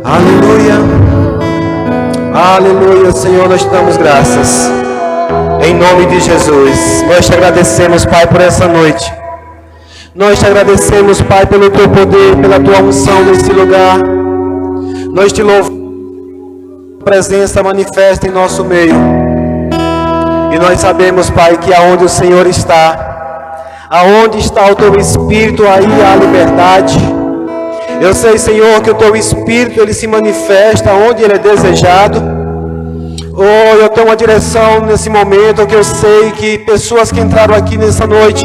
Aleluia. Aleluia, Senhor, nós te damos graças. Em nome de Jesus. Nós te agradecemos, Pai, por essa noite. Nós te agradecemos, Pai, pelo teu poder, pela tua unção nesse lugar. Nós te louvamos. Presença manifesta em nosso meio. E nós sabemos, Pai, que aonde o Senhor está, aonde está o teu Espírito, aí há liberdade. Eu sei, Senhor, que o teu Espírito, ele se manifesta onde ele é desejado. Oh, eu tenho uma direção nesse momento, que eu sei que pessoas que entraram aqui nessa noite,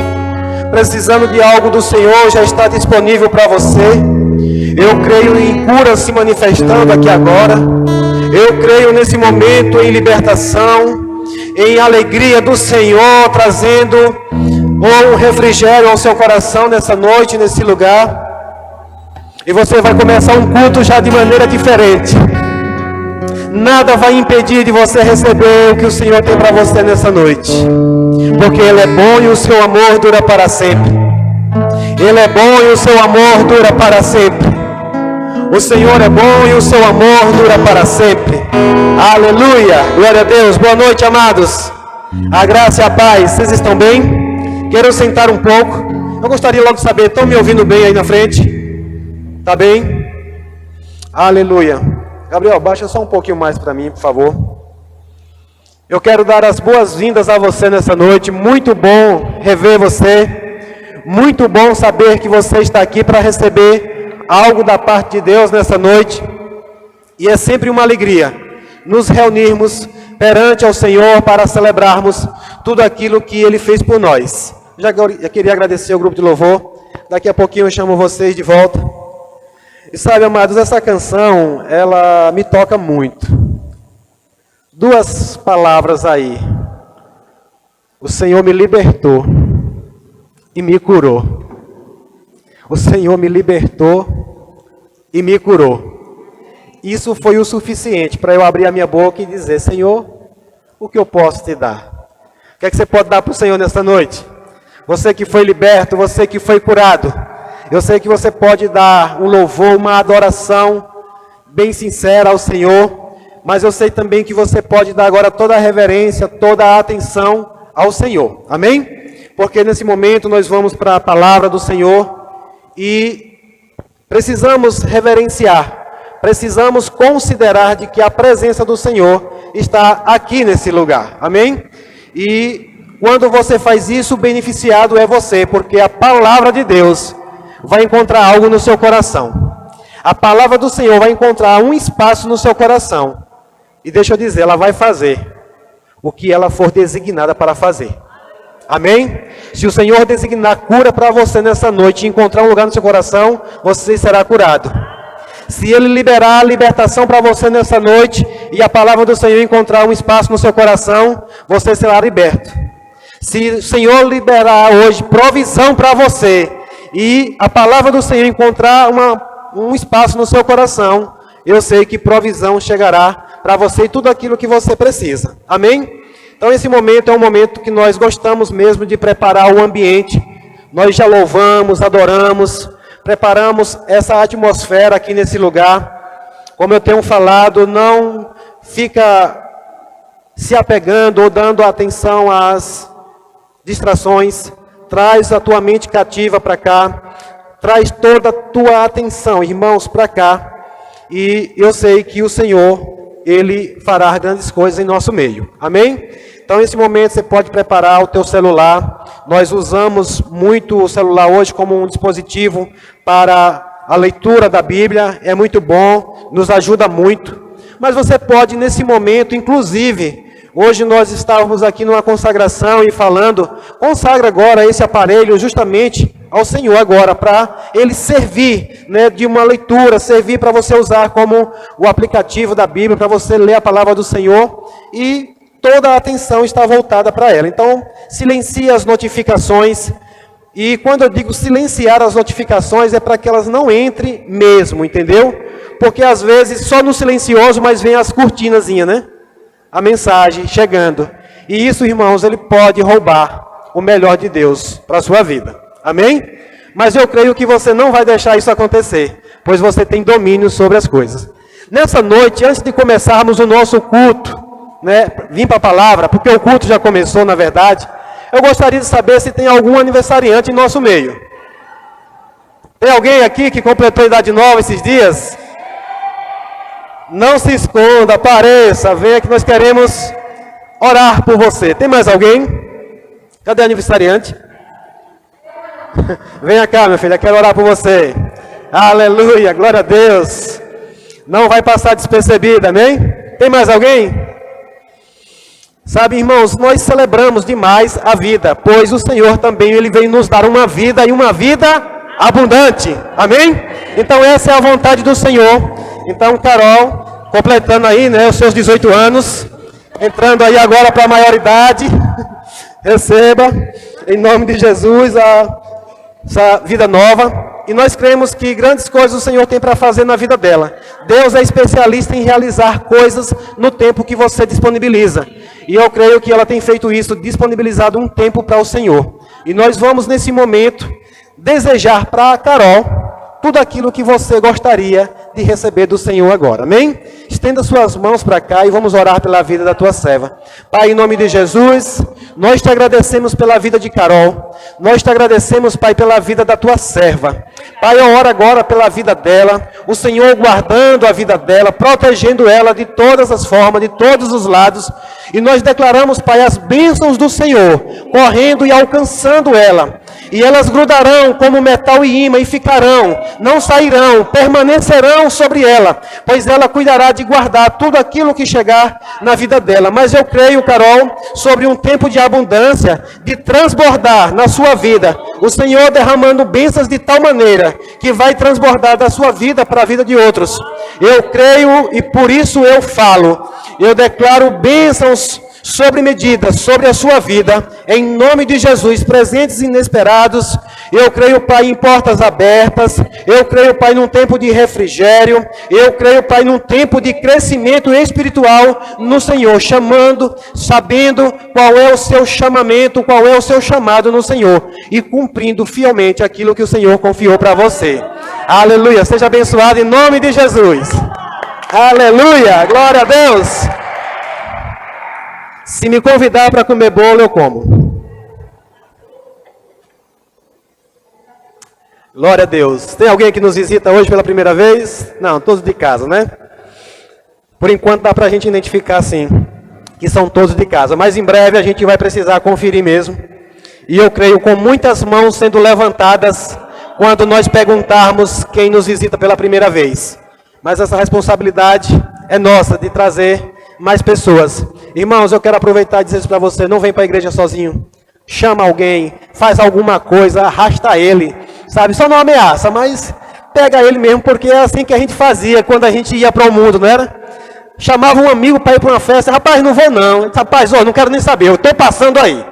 precisando de algo do Senhor, já está disponível para você. Eu creio em cura se manifestando aqui agora. Eu creio nesse momento em libertação, em alegria do Senhor, trazendo um refrigério ao seu coração nessa noite, nesse lugar. E você vai começar um culto já de maneira diferente. Nada vai impedir de você receber o que o Senhor tem para você nessa noite. Porque Ele é bom e o seu amor dura para sempre. Ele é bom e o seu amor dura para sempre. O Senhor é bom e o seu amor dura para sempre. Aleluia. Glória a Deus. Boa noite, amados. A graça e a paz. Vocês estão bem? Quero sentar um pouco. Eu gostaria logo de saber, estão me ouvindo bem aí na frente? Tá bem? Aleluia. Gabriel, baixa só um pouquinho mais para mim, por favor. Eu quero dar as boas-vindas a você nessa noite. Muito bom rever você. Muito bom saber que você está aqui para receber algo da parte de Deus nessa noite. E é sempre uma alegria nos reunirmos perante ao Senhor para celebrarmos tudo aquilo que Ele fez por nós. Já queria agradecer ao grupo de louvor. Daqui a pouquinho eu chamo vocês de volta. E sabe, amados, essa canção, ela me toca muito. Duas palavras aí. O Senhor me libertou e me curou. O Senhor me libertou e me curou. Isso foi o suficiente para eu abrir a minha boca e dizer: Senhor, o que eu posso te dar? O que é que você pode dar para o Senhor nesta noite? Você que foi liberto, você que foi curado. Eu sei que você pode dar um louvor, uma adoração bem sincera ao Senhor, mas eu sei também que você pode dar agora toda a reverência, toda a atenção ao Senhor. Amém? Porque nesse momento nós vamos para a palavra do Senhor e precisamos reverenciar, precisamos considerar de que a presença do Senhor está aqui nesse lugar. Amém? E quando você faz isso, o beneficiado é você, porque a palavra de Deus vai encontrar algo no seu coração. A palavra do Senhor vai encontrar um espaço no seu coração. E deixa eu dizer, ela vai fazer o que ela for designada para fazer. Amém? Se o Senhor designar cura para você nessa noite e encontrar um lugar no seu coração, você será curado. Se Ele liberar a libertação para você nessa noite e a palavra do Senhor encontrar um espaço no seu coração, você será liberto. Se o Senhor liberar hoje provisão para você e a palavra do Senhor encontrar um espaço no seu coração, eu sei que provisão chegará para você e tudo aquilo que você precisa. Amém? Então esse momento é um momento que nós gostamos mesmo de preparar o ambiente. Nós já louvamos, adoramos, preparamos essa atmosfera aqui nesse lugar. Como eu tenho falado, não fica se apegando ou dando atenção às distrações. Traz a tua mente cativa para cá. Traz toda a tua atenção, irmãos, para cá. E eu sei que o Senhor, Ele fará grandes coisas em nosso meio. Amém? Então, nesse momento, você pode preparar o teu celular. Nós usamos muito o celular hoje como um dispositivo para a leitura da Bíblia. É muito bom, nos ajuda muito. Mas você pode, nesse momento, inclusive, hoje nós estávamos aqui numa consagração e falando, consagra agora esse aparelho justamente ao Senhor agora, para ele servir, né, de uma leitura, servir para você usar como o aplicativo da Bíblia, para você ler a palavra do Senhor, e toda a atenção está voltada para ela. Então, silencie as notificações, e quando eu digo silenciar as notificações, é para que elas não entrem mesmo, entendeu? Porque às vezes, só no silencioso, mas vem as cortinazinhas, né? A mensagem chegando. E isso, irmãos, ele pode roubar o melhor de Deus para a sua vida. Amém? Mas eu creio que você não vai deixar isso acontecer, pois você tem domínio sobre as coisas. Nessa noite, antes de começarmos o nosso culto, né, vim para a palavra, porque o culto já começou, na verdade, eu gostaria de saber se tem algum aniversariante em nosso meio. Tem alguém aqui que completou a idade nova esses dias? Não se esconda, apareça, venha que nós queremos orar por você. Tem mais alguém? Cadê o aniversariante? Venha cá, minha filha, quero orar por você. Aleluia, glória a Deus. Não vai passar despercebida, amém? Tem mais alguém? Sabe, irmãos, nós celebramos demais a vida, pois o Senhor também, Ele veio nos dar uma vida e uma vida abundante, amém? Então essa é a vontade do Senhor. Então, Carol, completando aí, né, os seus 18 anos, entrando aí agora para a maioridade, receba, em nome de Jesus, essa vida nova. E nós cremos que grandes coisas o Senhor tem para fazer na vida dela. Deus é especialista em realizar coisas no tempo que você disponibiliza. E eu creio que ela tem feito isso, disponibilizado um tempo para o Senhor. E nós vamos, nesse momento, desejar para a Carol tudo aquilo que você gostaria de receber do Senhor agora, amém? Estenda suas mãos para cá e vamos orar pela vida da tua serva. Pai, em nome de Jesus, nós te agradecemos pela vida de Carol, nós te agradecemos, Pai, pela vida da tua serva. Pai, eu oro agora pela vida dela, o Senhor guardando a vida dela, protegendo ela de todas as formas, de todos os lados, e nós declaramos, Pai, as bênçãos do Senhor, correndo e alcançando ela. E elas grudarão como metal e imã e ficarão, não sairão, permanecerão sobre ela, pois ela cuidará de guardar tudo aquilo que chegar na vida dela. Mas eu creio, Carol, sobre um tempo de abundância, de transbordar na sua vida, o Senhor derramando bênçãos de tal maneira, que vai transbordar da sua vida para a vida de outros. Eu creio e por isso eu falo, eu declaro bênçãos sobre medidas, sobre a sua vida, em nome de Jesus, presentes e inesperados. Eu creio, Pai, em portas abertas, eu creio, Pai, num tempo de refrigério, eu creio, Pai, num tempo de crescimento espiritual no Senhor, chamando, sabendo qual é o seu chamamento, qual é o seu chamado no Senhor, e cumprindo fielmente aquilo que o Senhor confiou para você. Aleluia, seja abençoado em nome de Jesus. Aleluia, glória a Deus. Se me convidar para comer bolo, eu como. Glória a Deus. Tem alguém que nos visita hoje pela primeira vez? Não, todos de casa, né? Por enquanto dá para a gente identificar assim, que são todos de casa. Mas em breve a gente vai precisar conferir mesmo. E eu creio com muitas mãos sendo levantadas quando nós perguntarmos quem nos visita pela primeira vez. Mas essa responsabilidade é nossa de trazer mais pessoas. Irmãos, eu quero aproveitar e dizer isso para você, não vem para a igreja sozinho. Chama alguém, faz alguma coisa, arrasta ele, sabe? Só não ameaça, mas pega ele mesmo, porque é assim que a gente fazia quando a gente ia para o mundo, não era? Chamava um amigo para ir para uma festa, rapaz, não vou não. Rapaz, não quero nem saber, eu estou passando aí.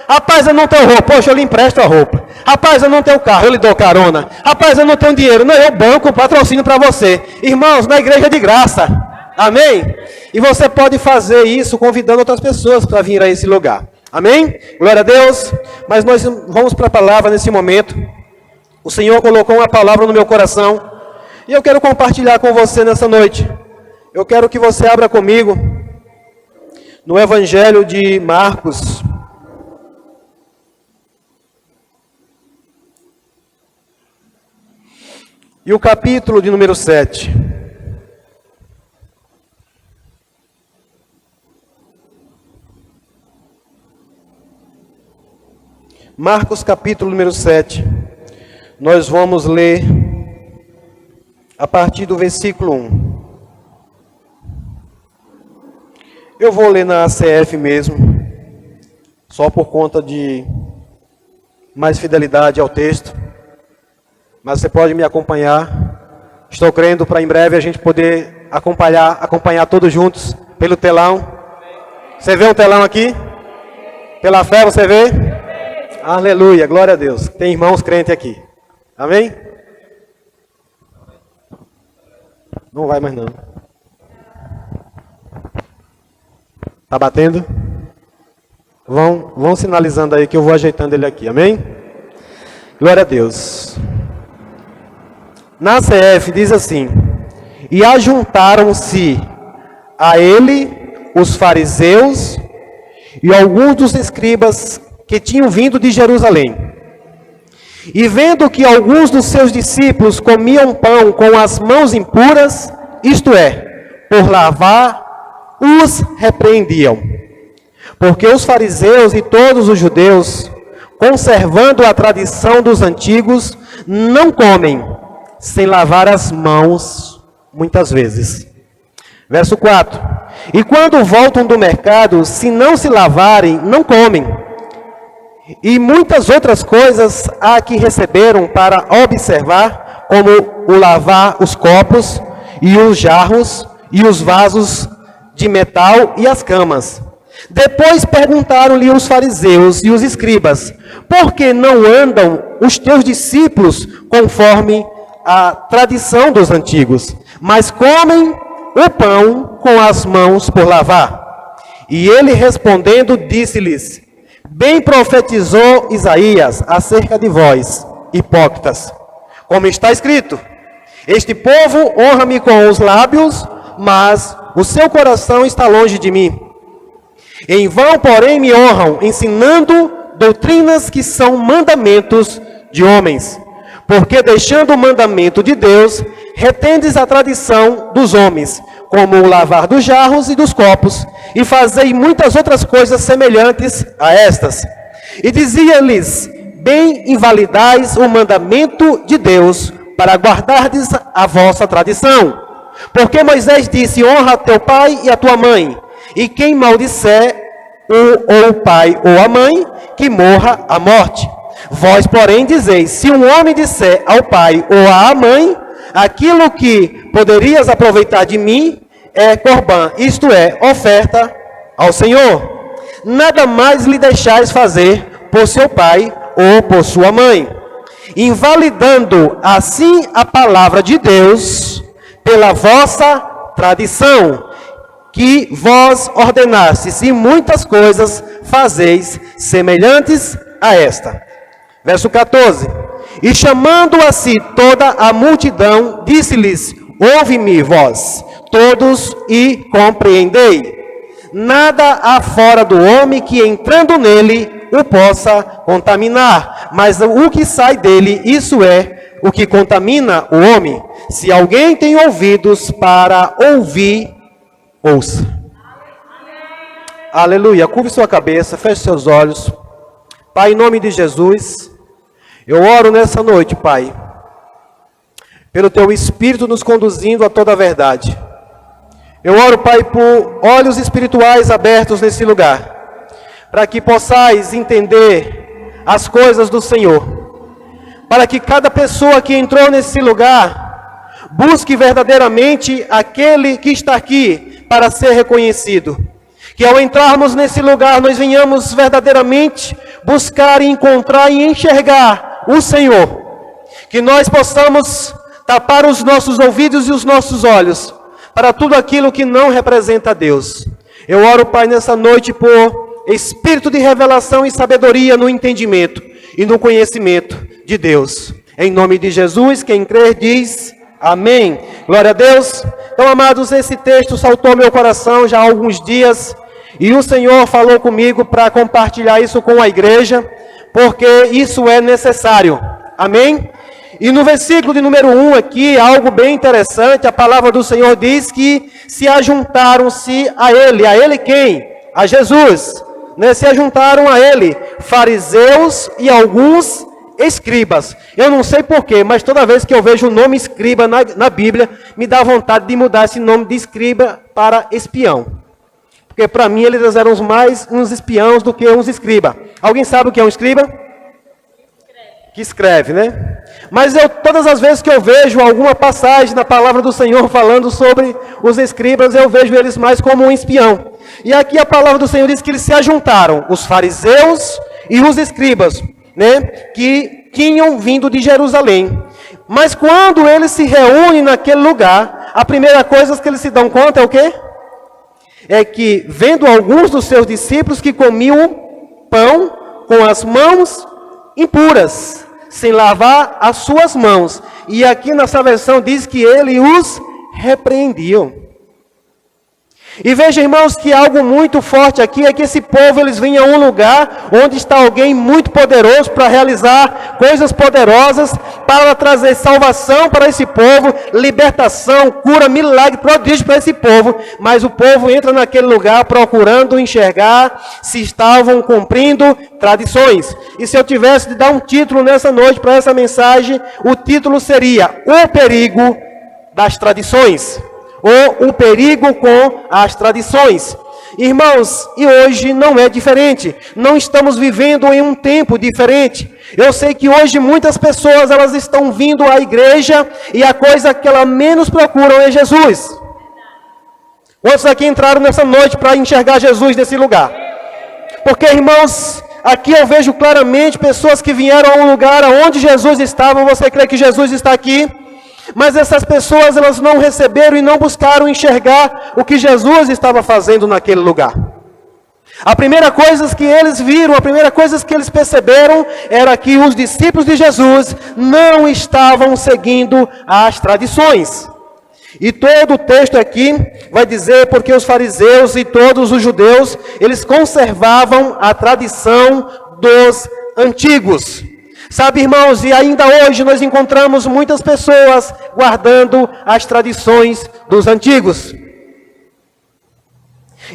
Rapaz, eu não tenho roupa, poxa, eu lhe empresto a roupa. Rapaz, eu não tenho carro, eu lhe dou carona. Rapaz, eu não tenho dinheiro, não, eu banco o patrocínio para você. Irmãos, na igreja é de graça. Amém? E você pode fazer isso convidando outras pessoas para vir a esse lugar. Amém? Glória a Deus. Mas nós vamos para a palavra nesse momento. O Senhor colocou uma palavra no meu coração. E eu quero compartilhar com você nessa noite. Eu quero que você abra comigo no Evangelho de Marcos. E o capítulo de número 7. Marcos capítulo número 7, nós vamos ler a partir do versículo 1. Eu vou ler na ACF mesmo, só por conta de mais fidelidade ao texto, mas você pode me acompanhar. Estou crendo para em breve a gente poder acompanhar todos juntos pelo telão. Você vê um telão aqui? Pela fé você vê? Aleluia, glória a Deus. Tem irmãos crentes aqui. Amém? Não vai mais não. Tá batendo? Vão sinalizando aí que eu vou ajeitando ele aqui. Amém? Glória a Deus. Na CF diz assim: E ajuntaram-se a ele os fariseus e alguns dos escribas que tinham vindo de Jerusalém. E vendo que alguns dos seus discípulos comiam pão com as mãos impuras, isto é, por lavar, os repreendiam. Porque os fariseus e todos os judeus, conservando a tradição dos antigos, não comem sem lavar as mãos muitas vezes. Verso 4. E quando voltam do mercado, se não se lavarem, não comem. E muitas outras coisas há que receberam para observar, como o lavar os copos, e os jarros, e os vasos de metal, e as camas. Depois perguntaram-lhe os fariseus e os escribas, por que não andam os teus discípulos conforme a tradição dos antigos, mas comem o pão com as mãos por lavar? E ele respondendo disse-lhes, bem profetizou Isaías acerca de vós, hipócritas, como está escrito, este povo honra-me com os lábios, mas o seu coração está longe de mim. Em vão, porém, me honram, ensinando doutrinas que são mandamentos de homens. Porque deixando o mandamento de Deus, retendes a tradição dos homens, como o lavar dos jarros e dos copos, e fazei muitas outras coisas semelhantes a estas. E dizia-lhes, bem invalidais o mandamento de Deus, para guardardes a vossa tradição. Porque Moisés disse, honra teu pai e a tua mãe, e quem maldisser ou o pai ou a mãe, que morra a morte. Vós, porém, dizeis, se um homem disser ao pai ou à mãe, aquilo que poderias aproveitar de mim é corbã, isto é, oferta ao Senhor. Nada mais lhe deixais fazer por seu pai ou por sua mãe, invalidando assim a palavra de Deus pela vossa tradição, que vós ordenastes, e muitas coisas fazeis semelhantes a esta. Verso 14. E chamando a si toda a multidão, disse-lhes, ouve-me vós, todos, e compreendei. Nada há fora do homem que entrando nele o possa contaminar, mas o que sai dele, isso é o que contamina o homem. Se alguém tem ouvidos para ouvir, ouça. Aleluia. Curve sua cabeça, feche seus olhos. Pai, em nome de Jesus, eu oro nessa noite, Pai, pelo Teu Espírito nos conduzindo a toda a verdade. Eu oro, Pai, por olhos espirituais abertos nesse lugar, para que possais entender as coisas do Senhor, para que cada pessoa que entrou nesse lugar busque verdadeiramente aquele que está aqui, para ser reconhecido. Que ao entrarmos nesse lugar, nós venhamos verdadeiramente buscar e encontrar e enxergar o Senhor. Que nós possamos tapar os nossos ouvidos e os nossos olhos para tudo aquilo que não representa a Deus. Eu oro, Pai, nessa noite por espírito de revelação e sabedoria no entendimento e no conhecimento de Deus. Em nome de Jesus, quem crer diz... Amém. Glória a Deus. Então, amados, esse texto saltou ao meu coração já há alguns dias. E o Senhor falou comigo para compartilhar isso com a igreja. Porque isso é necessário. Amém. E no versículo de número 1 aqui, algo bem interessante. A palavra do Senhor diz que se ajuntaram-se a Ele. A Ele quem? A Jesus. Né? Se ajuntaram a Ele fariseus e alguns escribas. Eu não sei porquê, mas toda vez que eu vejo o nome escriba na Bíblia, me dá vontade de mudar esse nome de escriba para espião. Porque para mim eles eram mais uns espiãos do que uns escriba. Alguém sabe o que é um escriba? Que escreve, né? Mas todas as vezes que eu vejo alguma passagem na palavra do Senhor falando sobre os escribas, eu vejo eles mais como um espião. E aqui a palavra do Senhor diz que eles se ajuntaram, os fariseus e os escribas, né, que tinham vindo de Jerusalém. Mas quando eles se reúnem naquele lugar, a primeira coisa que eles se dão conta é o quê? É que, vendo alguns dos seus discípulos que comiam pão com as mãos impuras, sem lavar as suas mãos. E aqui nessa versão diz que ele os repreendiam. E veja, irmãos, que algo muito forte aqui é que esse povo, eles vinham a um lugar onde está alguém muito poderoso para realizar coisas poderosas, para trazer salvação para esse povo, libertação, cura, milagre, prodígio para esse povo. Mas o povo entra naquele lugar procurando enxergar se estavam cumprindo tradições. E se eu tivesse de dar um título nessa noite para essa mensagem, o título seria O Perigo das Tradições. Ou o perigo com as tradições. Irmãos, e hoje não é diferente. Não estamos vivendo em um tempo diferente. Eu sei que hoje muitas pessoas, elas estão vindo à igreja e a coisa que elas menos procuram é Jesus. Quantos aqui entraram nessa noite para enxergar Jesus nesse lugar? Porque, irmãos, aqui eu vejo claramente pessoas que vieram a um lugar onde Jesus estava. Você crê que Jesus está aqui? Mas essas pessoas, elas não receberam e não buscaram enxergar o que Jesus estava fazendo naquele lugar. A primeira coisa que eles viram, a primeira coisa que eles perceberam, era que os discípulos de Jesus não estavam seguindo as tradições. E todo o texto aqui vai dizer porque os fariseus e todos os judeus, eles conservavam a tradição dos antigos. Sabe, irmãos, e ainda hoje nós encontramos muitas pessoas guardando as tradições dos antigos.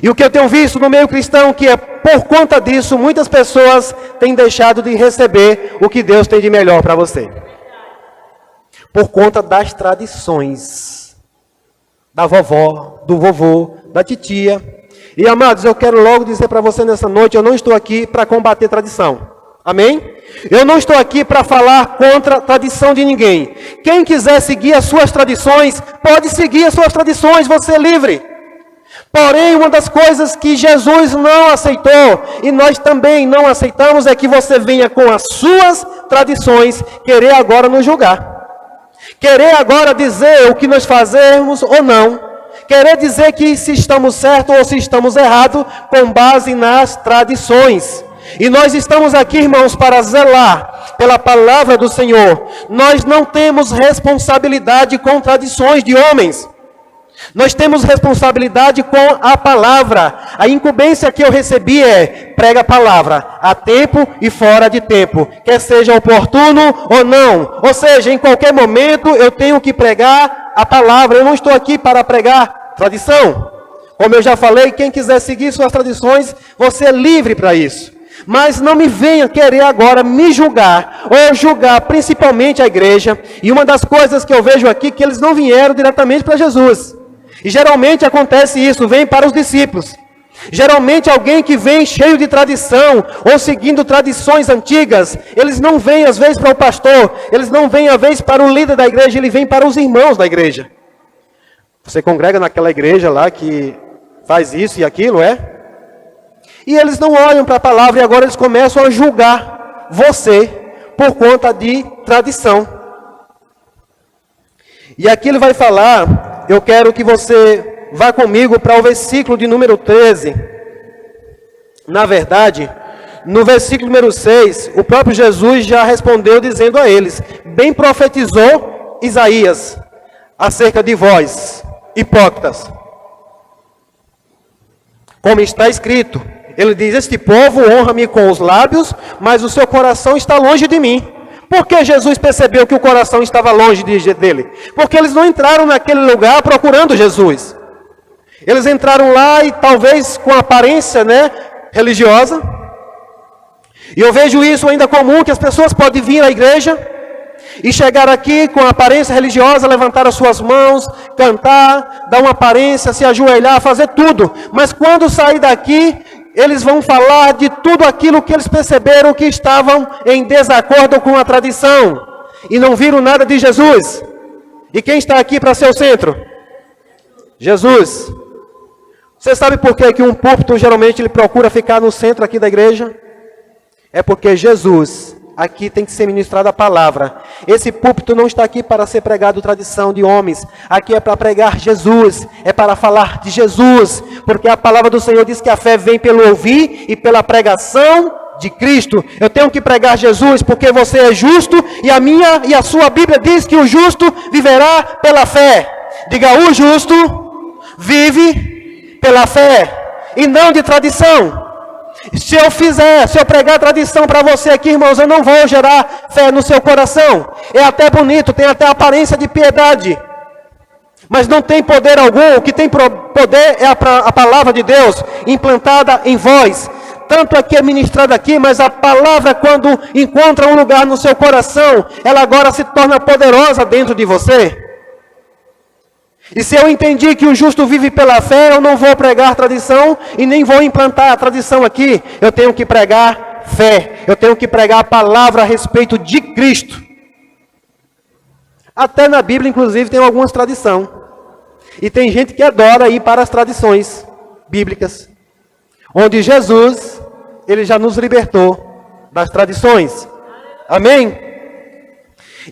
E o que eu tenho visto no meio cristão, que é por conta disso, muitas pessoas têm deixado de receber o que Deus tem de melhor para você. Por conta das tradições. Da vovó, do vovô, da titia. E amados, eu quero logo dizer para você nessa noite, eu não estou aqui para combater tradição. Amém? Eu não estou aqui para falar contra a tradição de ninguém. Quem quiser seguir as suas tradições, pode seguir as suas tradições, você é livre. Porém, uma das coisas que Jesus não aceitou, e nós também não aceitamos, é que você venha com as suas tradições, querer agora nos julgar. Querer agora dizer o que nós fazemos ou não. Querer dizer que se estamos certos ou se estamos errados, com base nas tradições. E nós estamos aqui, irmãos, para zelar pela palavra do Senhor. Nós não temos responsabilidade com tradições de homens. Nós temos responsabilidade com a palavra. A incumbência que eu recebi é: prega a palavra, a tempo e fora de tempo, quer seja oportuno ou não. Ou seja, em qualquer momento eu tenho que pregar a palavra. Eu não estou aqui para pregar tradição. Como eu já falei, quem quiser seguir suas tradições, você é livre para isso. Mas não me venha querer agora me julgar, ou julgar principalmente a igreja. E uma das coisas que eu vejo aqui, que eles não vieram diretamente para Jesus. E geralmente acontece isso, vem para os discípulos. Geralmente alguém que vem cheio de tradição, ou seguindo tradições antigas, eles não vêm às vezes para o pastor, eles não vêm às vezes para o líder da igreja, ele vem para os irmãos da igreja. Você congrega naquela igreja lá que faz isso e aquilo, é? E eles não olham para a palavra e agora eles começam a julgar você por conta de tradição. E aqui ele vai falar, eu quero que você vá comigo para o versículo de número 13. Na verdade, no versículo número 6, o próprio Jesus já respondeu dizendo a eles: bem profetizou Isaías acerca de vós, hipócritas. Como está escrito, ele diz: este povo honra-me com os lábios, mas o seu coração está longe de mim. Por que Jesus percebeu que o coração estava longe dele? Porque eles não entraram naquele lugar procurando Jesus. Eles entraram lá e talvez com aparência, religiosa. E eu vejo isso ainda comum, que as pessoas podem vir à igreja e chegar aqui com aparência religiosa, levantar as suas mãos, cantar, dar uma aparência, se ajoelhar, fazer tudo. Mas quando sair daqui, eles vão falar de tudo aquilo que eles perceberam que estavam em desacordo com a tradição. E não viram nada de Jesus. E quem está aqui para ser o centro? Jesus. Você sabe por que um púlpito geralmente ele procura ficar no centro aqui da igreja? É porque Jesus, aqui tem que ser ministrada a palavra. Esse púlpito não está aqui para ser pregado tradição de homens. Aqui é para pregar Jesus. É para falar de Jesus. Porque a palavra do Senhor diz que a fé vem pelo ouvir e pela pregação de Cristo. Eu tenho que pregar Jesus porque você é justo. E a minha e a sua Bíblia diz que o justo viverá pela fé. Diga, o justo vive pela fé e não de tradição. Se eu pregar tradição para você aqui, irmãos, eu não vou gerar fé no seu coração. É até bonito, tem até aparência de piedade, mas não tem poder algum. O que tem poder é a palavra de Deus implantada em vós. Tanto aqui é ministrada aqui, mas a palavra, quando encontra um lugar no seu coração, ela agora se torna poderosa dentro de você. E se eu entendi que o justo vive pela fé, eu não vou pregar tradição e nem vou implantar a tradição aqui. Eu tenho que pregar fé. Eu tenho que pregar a palavra a respeito de Cristo. Até na Bíblia, inclusive, tem algumas tradições. E tem gente que adora ir para as tradições bíblicas, onde Jesus, ele já nos libertou das tradições. Amém?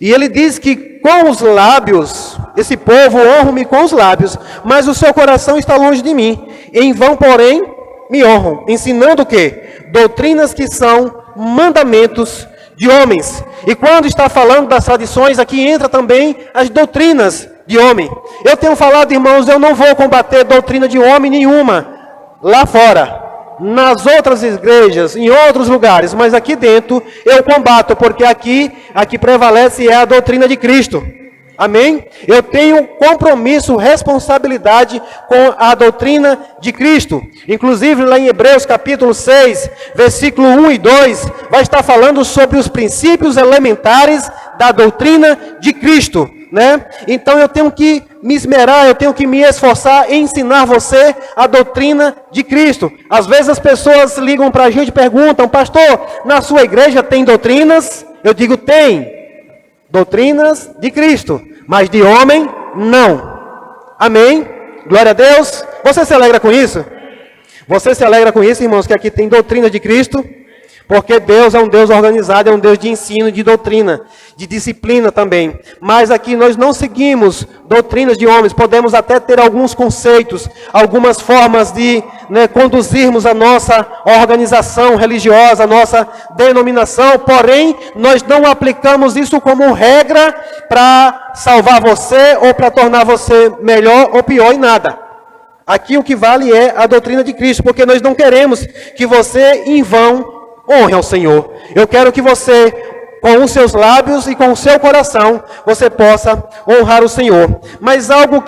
E ele diz que com os lábios, esse povo honra-me com os lábios, mas o seu coração está longe de mim. Em vão, porém, me honram, ensinando o quê? Doutrinas que são mandamentos de homens. E quando está falando das tradições, aqui entra também as doutrinas de homem. Eu tenho falado, irmãos, eu não vou combater doutrina de homem nenhuma lá fora, nas outras igrejas, em outros lugares, mas aqui dentro eu combato, porque aqui prevalece é a doutrina de Cristo. Amém? Eu tenho compromisso, responsabilidade com a doutrina de Cristo. Inclusive lá em Hebreus capítulo 6, versículo 1 e 2, vai estar falando sobre os princípios elementares da doutrina de Cristo, né? Então eu tenho que me esmerar, eu tenho que me esforçar em ensinar você a doutrina de Cristo. Às vezes as pessoas ligam para a gente e perguntam, pastor, na sua igreja tem doutrinas? Eu digo, tem. Doutrinas de Cristo, mas de homem, não. Amém? Glória a Deus. Você se alegra com isso? Você se alegra com isso, irmãos, que aqui tem doutrina de Cristo? Porque Deus é um Deus organizado, é um Deus de ensino, de doutrina, de disciplina também. Mas aqui nós não seguimos doutrinas de homens. Podemos até ter alguns conceitos, algumas formas de conduzirmos a nossa organização religiosa, a nossa denominação. Porém, nós não aplicamos isso como regra para salvar você ou para tornar você melhor ou pior em nada. Aqui o que vale é a doutrina de Cristo, porque nós não queremos que você em vão honre ao Senhor. Eu quero que você, com os seus lábios e com o seu coração, você possa honrar o Senhor. Mas algo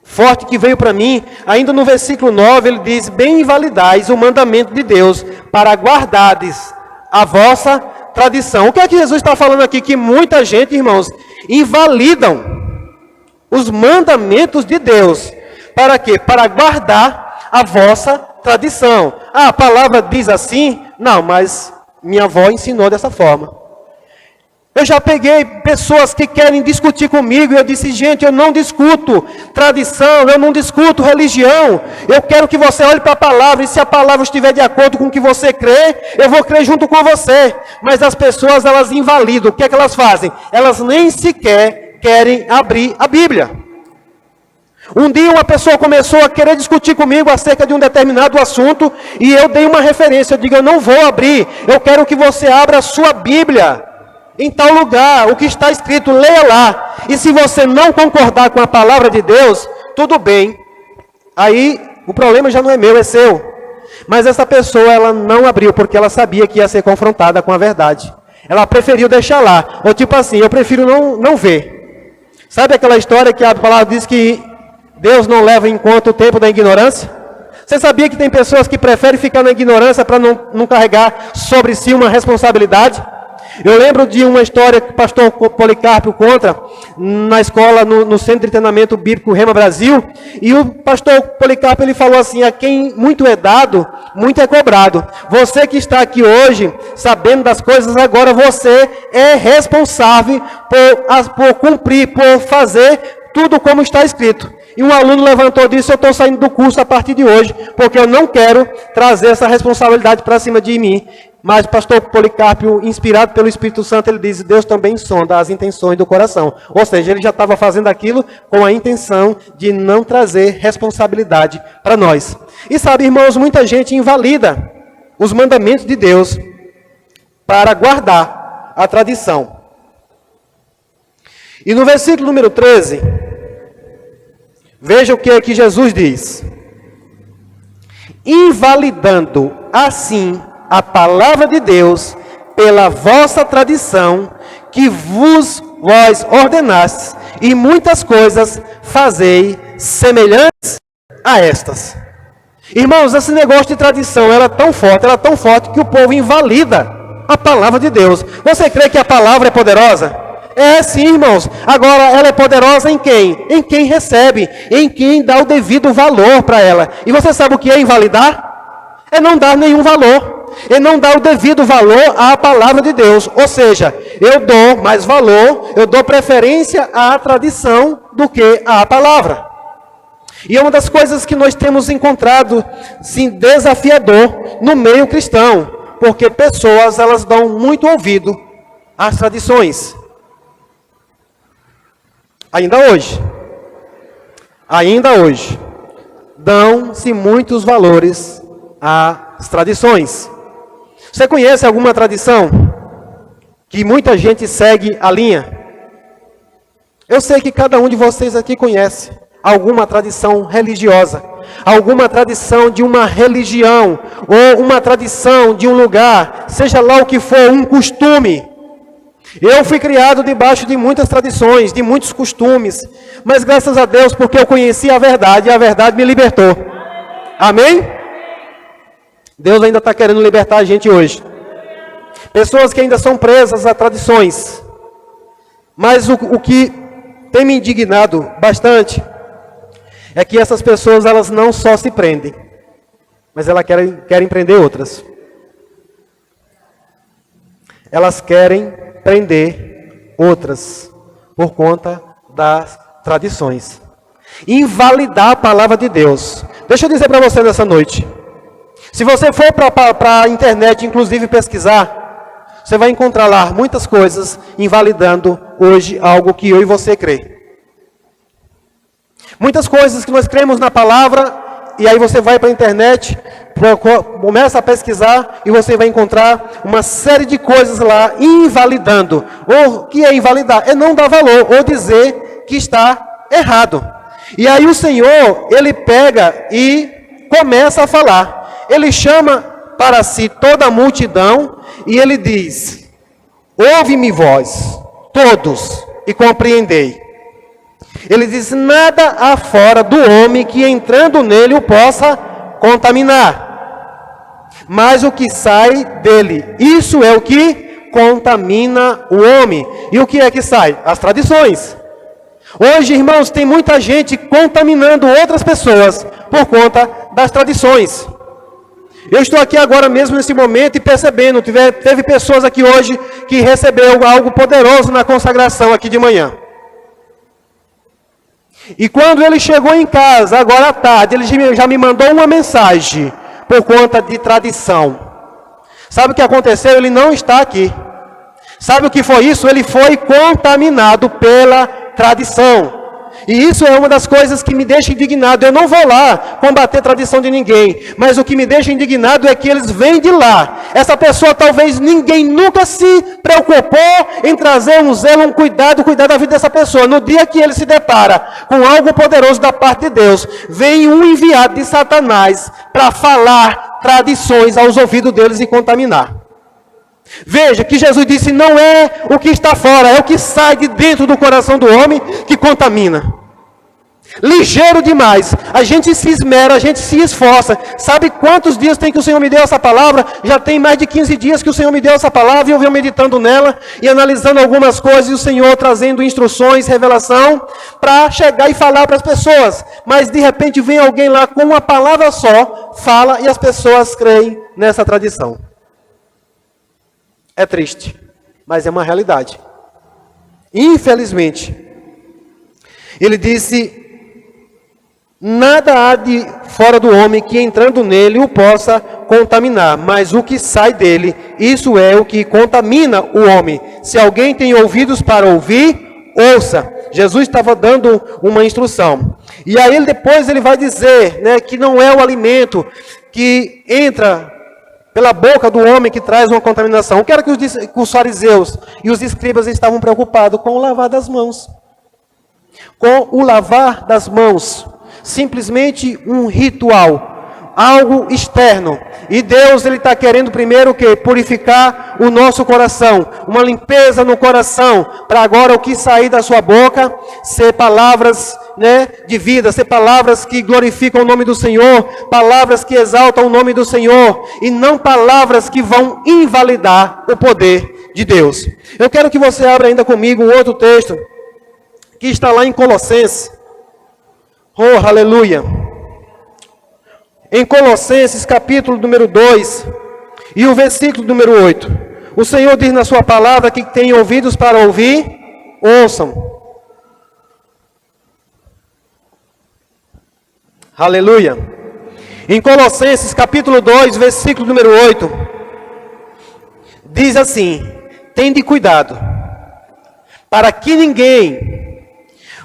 forte que veio para mim, ainda no versículo 9, ele diz, bem invalidais o mandamento de Deus, para guardardes a vossa tradição. O que é que Jesus está falando aqui? Que muita gente, irmãos, invalidam os mandamentos de Deus. Para quê? Para guardar a vossa tradição. A palavra diz assim? Não, mas minha avó ensinou dessa forma. Eu já peguei pessoas que querem discutir comigo e eu disse, gente, eu não discuto tradição, eu não discuto religião. Eu quero que você olhe para a palavra e se a palavra estiver de acordo com o que você crê, eu vou crer junto com você. Mas as pessoas, elas invalidam. O que é que elas fazem? Elas nem sequer querem abrir a Bíblia. Um dia uma pessoa começou a querer discutir comigo acerca de um determinado assunto e eu dei uma referência, eu digo, eu não vou abrir, eu quero que você abra a sua Bíblia em tal lugar, o que está escrito, leia lá. E se você não concordar com a palavra de Deus, tudo bem, aí o problema já não é meu, é seu. Mas essa pessoa, ela não abriu porque ela sabia que ia ser confrontada com a verdade. Ela preferiu deixar lá, ou tipo assim, eu prefiro não ver. Sabe aquela história que a palavra diz que Deus não leva em conta o tempo da ignorância? Você sabia que tem pessoas que preferem ficar na ignorância para não carregar sobre si uma responsabilidade? Eu lembro de uma história que o pastor Policarpo conta na escola, no Centro de Treinamento Bíblico Rema Brasil, e o pastor Policarpo ele falou assim, a quem muito é dado, muito é cobrado. Você que está aqui hoje, sabendo das coisas agora, você é responsável por cumprir, por fazer tudo como está escrito. E um aluno levantou disso, eu estou saindo do curso a partir de hoje, porque eu não quero trazer essa responsabilidade para cima de mim. Mas o pastor Policarpo, inspirado pelo Espírito Santo, ele diz, Deus também sonda as intenções do coração. Ou seja, ele já estava fazendo aquilo com a intenção de não trazer responsabilidade para nós. E sabe, irmãos, muita gente invalida os mandamentos de Deus para guardar a tradição. E no versículo número 13... Veja o que é que Jesus diz. Invalidando assim a palavra de Deus pela vossa tradição, que vós ordenastes, e muitas coisas fazei semelhantes a estas. Irmãos, esse negócio de tradição, ela é tão forte que o povo invalida a palavra de Deus. Você crê que a palavra é poderosa? É sim, irmãos. Agora, ela é poderosa em quem? Em quem recebe, em quem dá o devido valor para ela. E você sabe o que é invalidar? É não dar nenhum valor. É não dar o devido valor à palavra de Deus. Ou seja, eu dou mais valor, eu dou preferência à tradição do que à palavra. E é uma das coisas que nós temos encontrado, sim, desafiador no meio cristão. Porque pessoas, elas dão muito ouvido às tradições. Ainda hoje, dão-se muitos valores às tradições. Você conhece alguma tradição que muita gente segue a linha? Eu sei que cada um de vocês aqui conhece alguma tradição religiosa, alguma tradição de uma religião, ou uma tradição de um lugar, seja lá o que for, um costume. Eu fui criado debaixo de muitas tradições, de muitos costumes, mas graças a Deus, porque eu conheci a verdade, e a verdade me libertou. Amém? Deus ainda está querendo libertar a gente hoje. Pessoas que ainda são presas a tradições. Mas o que tem me indignado bastante é que essas pessoas, elas não só se prendem, mas elas querem prender outras. Elas querem prender outras por conta das tradições. Invalidar a palavra de Deus. Deixa eu dizer para você nessa noite. Se você for para a internet, inclusive pesquisar, você vai encontrar lá muitas coisas invalidando hoje algo que eu e você crê. Muitas coisas que nós cremos na palavra, e aí você vai para a internet, começa a pesquisar e você vai encontrar uma série de coisas lá invalidando. O que é invalidar? É não dar valor ou dizer que está errado. E aí o Senhor, ele pega e começa a falar. Ele chama para si toda a multidão e ele diz: ouve-me vós, todos, e compreendei. Ele diz: nada há fora do homem que entrando nele o possa contaminar. Mas o que sai dele, isso é o que contamina o homem. E o que é que sai? As tradições. Hoje, irmãos, tem muita gente contaminando outras pessoas por conta das tradições. Eu estou aqui agora mesmo nesse momento e percebendo, teve pessoas aqui hoje que recebeu algo poderoso na consagração aqui de manhã. E quando ele chegou em casa, agora à tarde, ele já me mandou uma mensagem por conta de tradição. Sabe o que aconteceu? Ele não está aqui. Sabe o que foi isso? Ele foi contaminado pela tradição. E isso é uma das coisas que me deixa indignado. Eu não vou lá combater a tradição de ninguém, mas o que me deixa indignado é que eles vêm de lá. Essa pessoa, talvez ninguém nunca se preocupou em trazer um zelo, um cuidar da vida dessa pessoa. No dia que ele se depara com algo poderoso da parte de Deus, vem um enviado de Satanás para falar tradições aos ouvidos deles e contaminar. Veja que Jesus disse: não é o que está fora, é o que sai de dentro do coração do homem que contamina. Ligeiro demais, a gente se esmera, a gente se esforça. Sabe quantos dias tem que o Senhor me deu essa palavra? Já tem mais de 15 dias que o Senhor me deu essa palavra, e eu venho meditando nela, e analisando algumas coisas, e o Senhor trazendo instruções, revelação, para chegar e falar para as pessoas. Mas de repente vem alguém lá com uma palavra só, fala, e as pessoas creem nessa tradição. É triste, mas é uma realidade. Infelizmente, ele disse: nada há de fora do homem que entrando nele o possa contaminar, mas o que sai dele, isso é o que contamina o homem. Se alguém tem ouvidos para ouvir, ouça. Jesus estava dando uma instrução. E aí depois ele vai dizer, né, que não é o alimento que entra pela boca do homem que traz uma contaminação. O que era que os fariseus e os escribas estavam preocupados? Com o lavar das mãos. com o lavar das mãos, simplesmente um ritual, algo externo. E Deus, Ele está querendo primeiro o quê? Purificar o nosso coração, uma limpeza no coração, para agora o que sair da sua boca, ser palavras, de vida, ser palavras que glorificam o nome do Senhor, palavras que exaltam o nome do Senhor, e não palavras que vão invalidar o poder de Deus. Eu quero que você abra ainda comigo um outro texto, que está lá em Colossenses. Oh, aleluia! Em Colossenses, capítulo número 2, e o versículo número 8. O Senhor diz na sua palavra que tem ouvidos para ouvir, ouçam. Aleluia. Em Colossenses, capítulo 2, versículo número 8, diz assim: tende cuidado, para que ninguém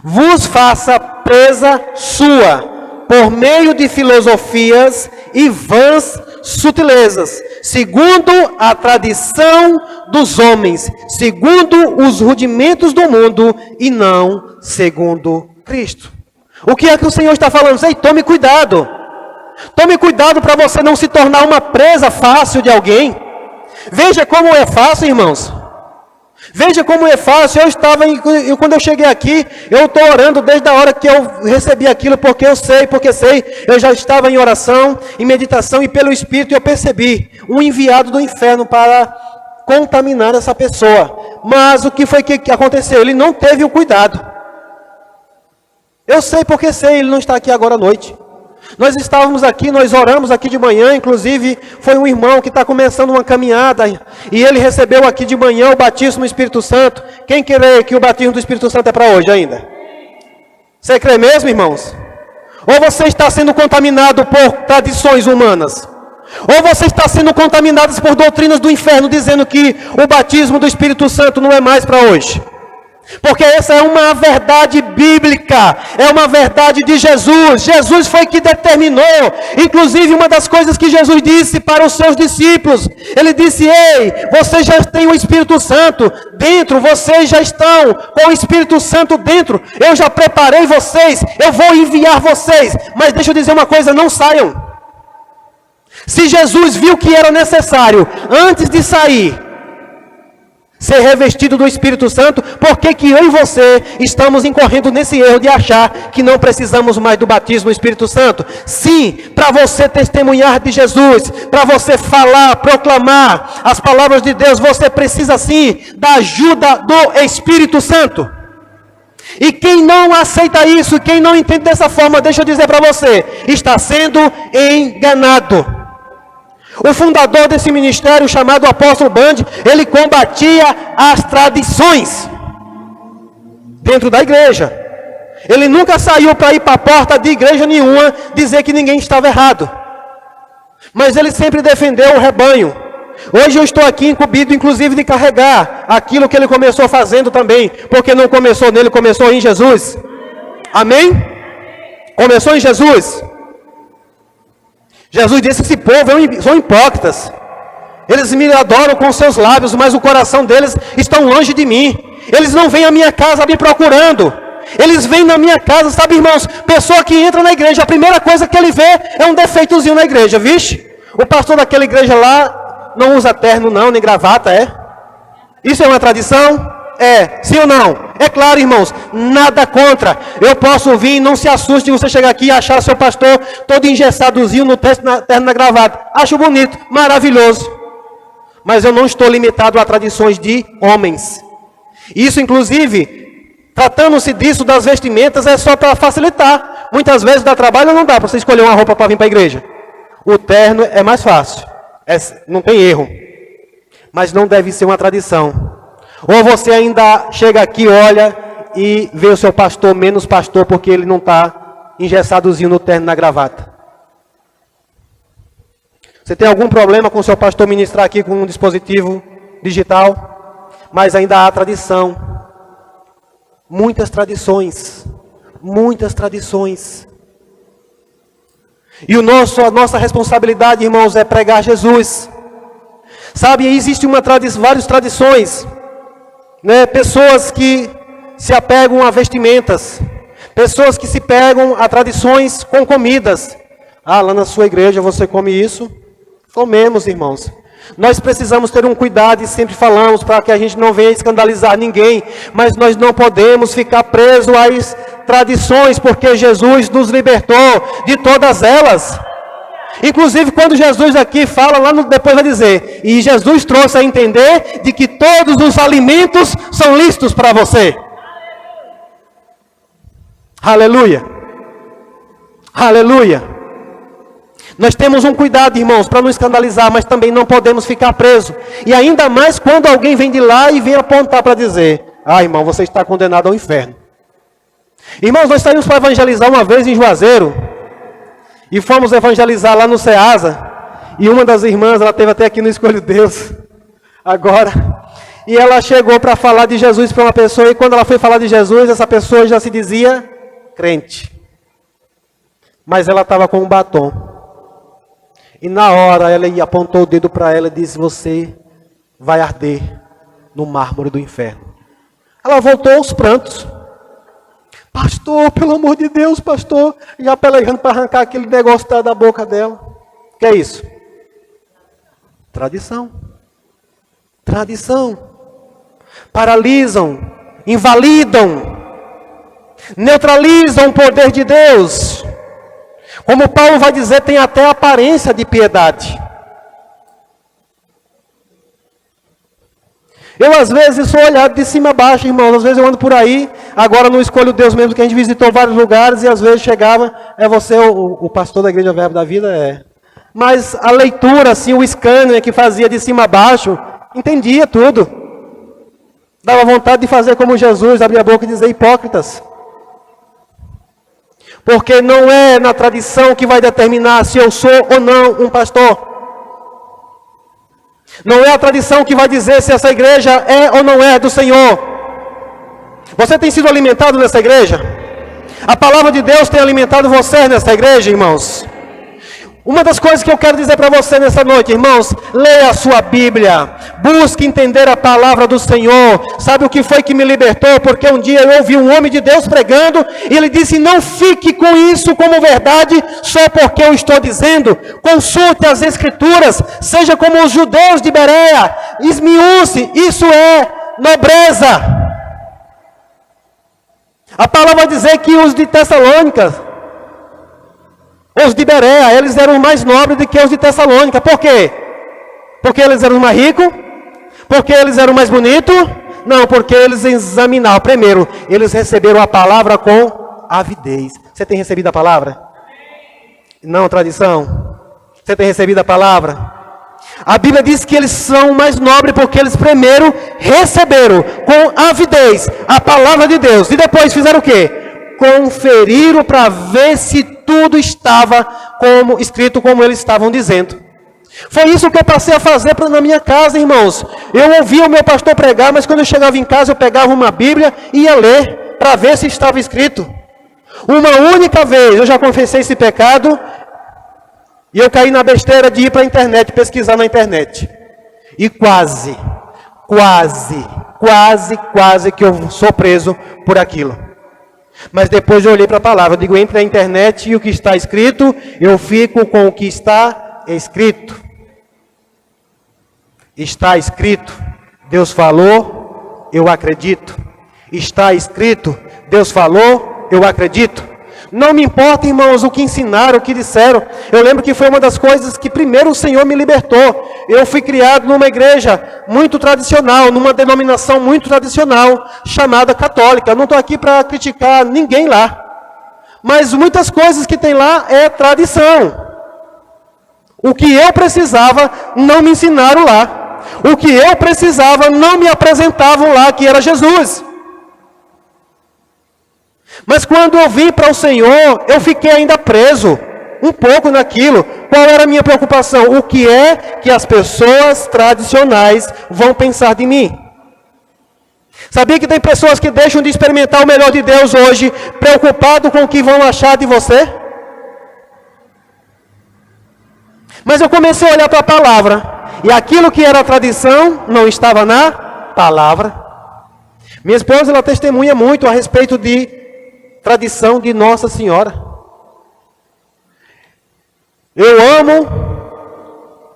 vos faça presa sua, por meio de filosofias e vãs sutilezas, segundo a tradição dos homens, segundo os rudimentos do mundo, e não segundo Cristo. O que é que o Senhor está falando? Ei, tome cuidado. Tome cuidado para você não se tornar uma presa fácil de alguém. Veja como é fácil, irmãos. Veja como é fácil. Quando eu cheguei aqui, eu estou orando desde a hora que eu recebi aquilo, porque sei, eu já estava em oração, em meditação, e pelo Espírito eu percebi um enviado do inferno para contaminar essa pessoa. Mas o que foi que aconteceu? Ele não teve o cuidado. Eu sei porque sei, ele não está aqui agora à noite. Nós estávamos aqui, nós oramos aqui de manhã, inclusive foi um irmão que está começando uma caminhada, e ele recebeu aqui de manhã o batismo no Espírito Santo. Quem crê que o batismo do Espírito Santo é para hoje ainda? Você crê mesmo, irmãos? Ou você está sendo contaminado por tradições humanas? Ou você está sendo contaminado por doutrinas do inferno, dizendo que o batismo do Espírito Santo não é mais para hoje? Porque essa é uma verdade bíblica, é uma verdade de Jesus. Jesus foi que determinou, inclusive uma das coisas que Jesus disse para os seus discípulos, ele disse: ei, vocês já têm o Espírito Santo dentro, vocês já estão com o Espírito Santo dentro, eu já preparei vocês, eu vou enviar vocês, mas deixa eu dizer uma coisa, não saiam. Se Jesus viu que era necessário, antes de sair, ser revestido do Espírito Santo, por que eu e você estamos incorrendo nesse erro de achar que não precisamos mais do batismo do Espírito Santo? Sim, para você testemunhar de Jesus, para você falar, proclamar as palavras de Deus, você precisa sim da ajuda do Espírito Santo. E quem não aceita isso, quem não entende dessa forma, deixa eu dizer para você, está sendo enganado. O fundador desse ministério, chamado Apóstolo Band, ele combatia as tradições dentro da igreja. Ele nunca saiu para ir para a porta de igreja nenhuma dizer que ninguém estava errado. Mas ele sempre defendeu o rebanho. Hoje eu estou aqui incumbido, inclusive, de carregar aquilo que ele começou fazendo também. Porque não começou nele, começou em Jesus. Amém? Começou em Jesus. Jesus disse: esse povo são hipócritas. Eles me adoram com seus lábios, mas o coração deles está longe de mim. Eles não vêm à minha casa me procurando. Eles vêm na minha casa, sabe, irmãos? Pessoa que entra na igreja, a primeira coisa que ele vê é um defeitozinho na igreja. Vixe, o pastor daquela igreja lá não usa terno não, nem gravata, é? Isso é uma tradição? É, sim ou não? É claro, irmãos, nada contra. Eu posso vir, não se assuste de você chegar aqui e achar seu pastor todo engessadozinho no terno na gravata. Acho bonito, maravilhoso. Mas eu não estou limitado a tradições de homens. Isso, inclusive, tratando-se disso das vestimentas, é só para facilitar. Muitas vezes dá trabalho, não dá para você escolher uma roupa para vir para a igreja. O terno é mais fácil, não tem erro. Mas não deve ser uma tradição. Ou você ainda chega aqui, olha e vê o seu pastor menos pastor porque ele não está engessadozinho no terno na gravata. Você tem algum problema com o seu pastor ministrar aqui com um dispositivo digital? Mas ainda há tradição. Muitas tradições. Muitas tradições. E a nossa responsabilidade, irmãos, é pregar Jesus. Sabe, existe várias tradições. Pessoas que se apegam a vestimentas, pessoas que se pegam a tradições com comidas. Ah, lá na sua igreja você come isso? Comemos, irmãos. Nós precisamos ter um cuidado e sempre falamos para que a gente não venha escandalizar ninguém, mas nós não podemos ficar presos às tradições, porque Jesus nos libertou de todas elas. Inclusive quando Jesus aqui fala, depois vai dizer, e Jesus trouxe a entender de que todos os alimentos são lícitos para você. Aleluia. Aleluia. Nós temos um cuidado, irmãos, para não escandalizar, mas também não podemos ficar presos. E ainda mais quando alguém vem de lá e vem apontar para dizer, ah, irmão, você está condenado ao inferno. Irmãos, nós saímos para evangelizar uma vez em Juazeiro, e fomos evangelizar lá no Ceasa, e uma das irmãs, ela esteve até aqui no Escolho Deus, agora, e ela chegou para falar de Jesus para uma pessoa, e quando ela foi falar de Jesus, essa pessoa já se dizia crente. Mas ela estava com um batom. E na hora ela apontou o dedo para ela e disse, você vai arder no mármore do inferno. Ela voltou aos prantos. Pastor, pelo amor de Deus, pastor. Já pelejando para arrancar aquele negócio da boca dela. O que é isso? Tradição. Tradição. Paralisam, invalidam, neutralizam o poder de Deus. Como Paulo vai dizer, tem até aparência de piedade. Eu às vezes sou olhado de cima a baixo, irmãos. Às vezes eu ando por aí, agora não escolho Deus mesmo, que a gente visitou vários lugares e às vezes chegava, é você o pastor da Igreja Verbo da Vida? É. Mas a leitura, assim, o scanner que fazia de cima a baixo, entendia tudo. Dava vontade de fazer como Jesus, abrir a boca e dizer, hipócritas. Porque não é na tradição que vai determinar se eu sou ou não um pastor. Não é a tradição que vai dizer se essa igreja é ou não é do Senhor. Você tem sido alimentado nessa igreja? A palavra de Deus tem alimentado você nessa igreja, irmãos? Uma das coisas que eu quero dizer para você nessa noite, irmãos, leia a sua Bíblia, busque entender a palavra do Senhor. Sabe o que foi que me libertou? Porque um dia eu ouvi um homem de Deus pregando, e ele disse, não fique com isso como verdade, só porque eu estou dizendo, consulte as Escrituras, seja como os judeus de Bereia, esmiúce, isso é nobreza. A palavra vai dizer que os de Tessalônica, os de Bereia, eles eram mais nobres do que os de Tessalônica. Por quê? Porque eles eram mais ricos? Porque eles eram mais bonitos? Não, porque eles examinaram. Primeiro, eles receberam a palavra com avidez. Você tem recebido a palavra? Não, tradição. Você tem recebido a palavra? A Bíblia diz que eles são mais nobres porque eles primeiro receberam com avidez a palavra de Deus. E depois fizeram o quê? Conferiram para ver se tudo estava como escrito, como eles estavam dizendo. Foi isso que eu passei a fazer na minha casa, irmãos. Eu ouvia o meu pastor pregar, mas quando eu chegava em casa, eu pegava uma Bíblia e ia ler, para ver se estava escrito. Uma única vez eu já confessei esse pecado, e eu caí na besteira de ir para a internet, pesquisar na internet. E quase que eu sou preso por aquilo. Mas depois eu olhei para a palavra, eu digo, entre a internet e o que está escrito, eu fico com o que está escrito. Está escrito, Deus falou, eu acredito. Está escrito, Deus falou, eu acredito. Não me importa, irmãos, o que ensinaram, o que disseram. Eu lembro que foi uma das coisas que primeiro o Senhor me libertou. Eu fui criado numa igreja muito tradicional, numa denominação muito tradicional, chamada católica. Eu não estou aqui para criticar ninguém lá. Mas muitas coisas que tem lá é tradição. O que eu precisava, não me ensinaram lá. O que eu precisava, não me apresentavam lá, que era Jesus. Mas quando eu vim para o Senhor, eu fiquei ainda preso um pouco naquilo. Qual era a minha preocupação? O que é que as pessoas tradicionais vão pensar de mim? Sabia que tem pessoas que deixam de experimentar o melhor de Deus hoje, preocupado com o que vão achar de você? Mas eu comecei a olhar para a palavra, e aquilo que era tradição não estava na palavra. Minha esposa, ela testemunha muito a respeito de tradição de Nossa Senhora. Eu amo,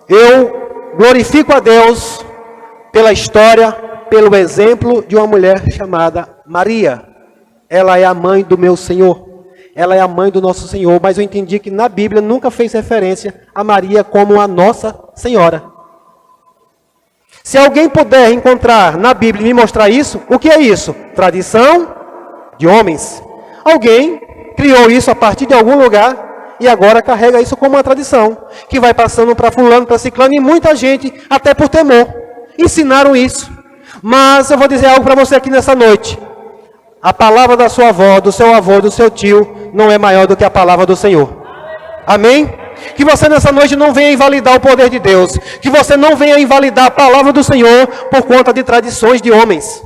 eu glorifico a Deus pela história, pelo exemplo de uma mulher chamada Maria. Ela é a mãe do meu Senhor. Ela é a mãe do nosso Senhor. Mas eu entendi que na Bíblia nunca fez referência a Maria como a Nossa Senhora. Se alguém puder encontrar na Bíblia e me mostrar isso, o que é isso? Tradição de homens. Alguém criou isso a partir de algum lugar e agora carrega isso como uma tradição, que vai passando para fulano, para ciclano, e muita gente, até por temor, ensinaram isso. Mas eu vou dizer algo para você aqui nessa noite. A palavra da sua avó, do seu avô, do seu tio, não é maior do que a palavra do Senhor. Amém? Que você nessa noite não venha invalidar o poder de Deus. Que você não venha invalidar a palavra do Senhor por conta de tradições de homens.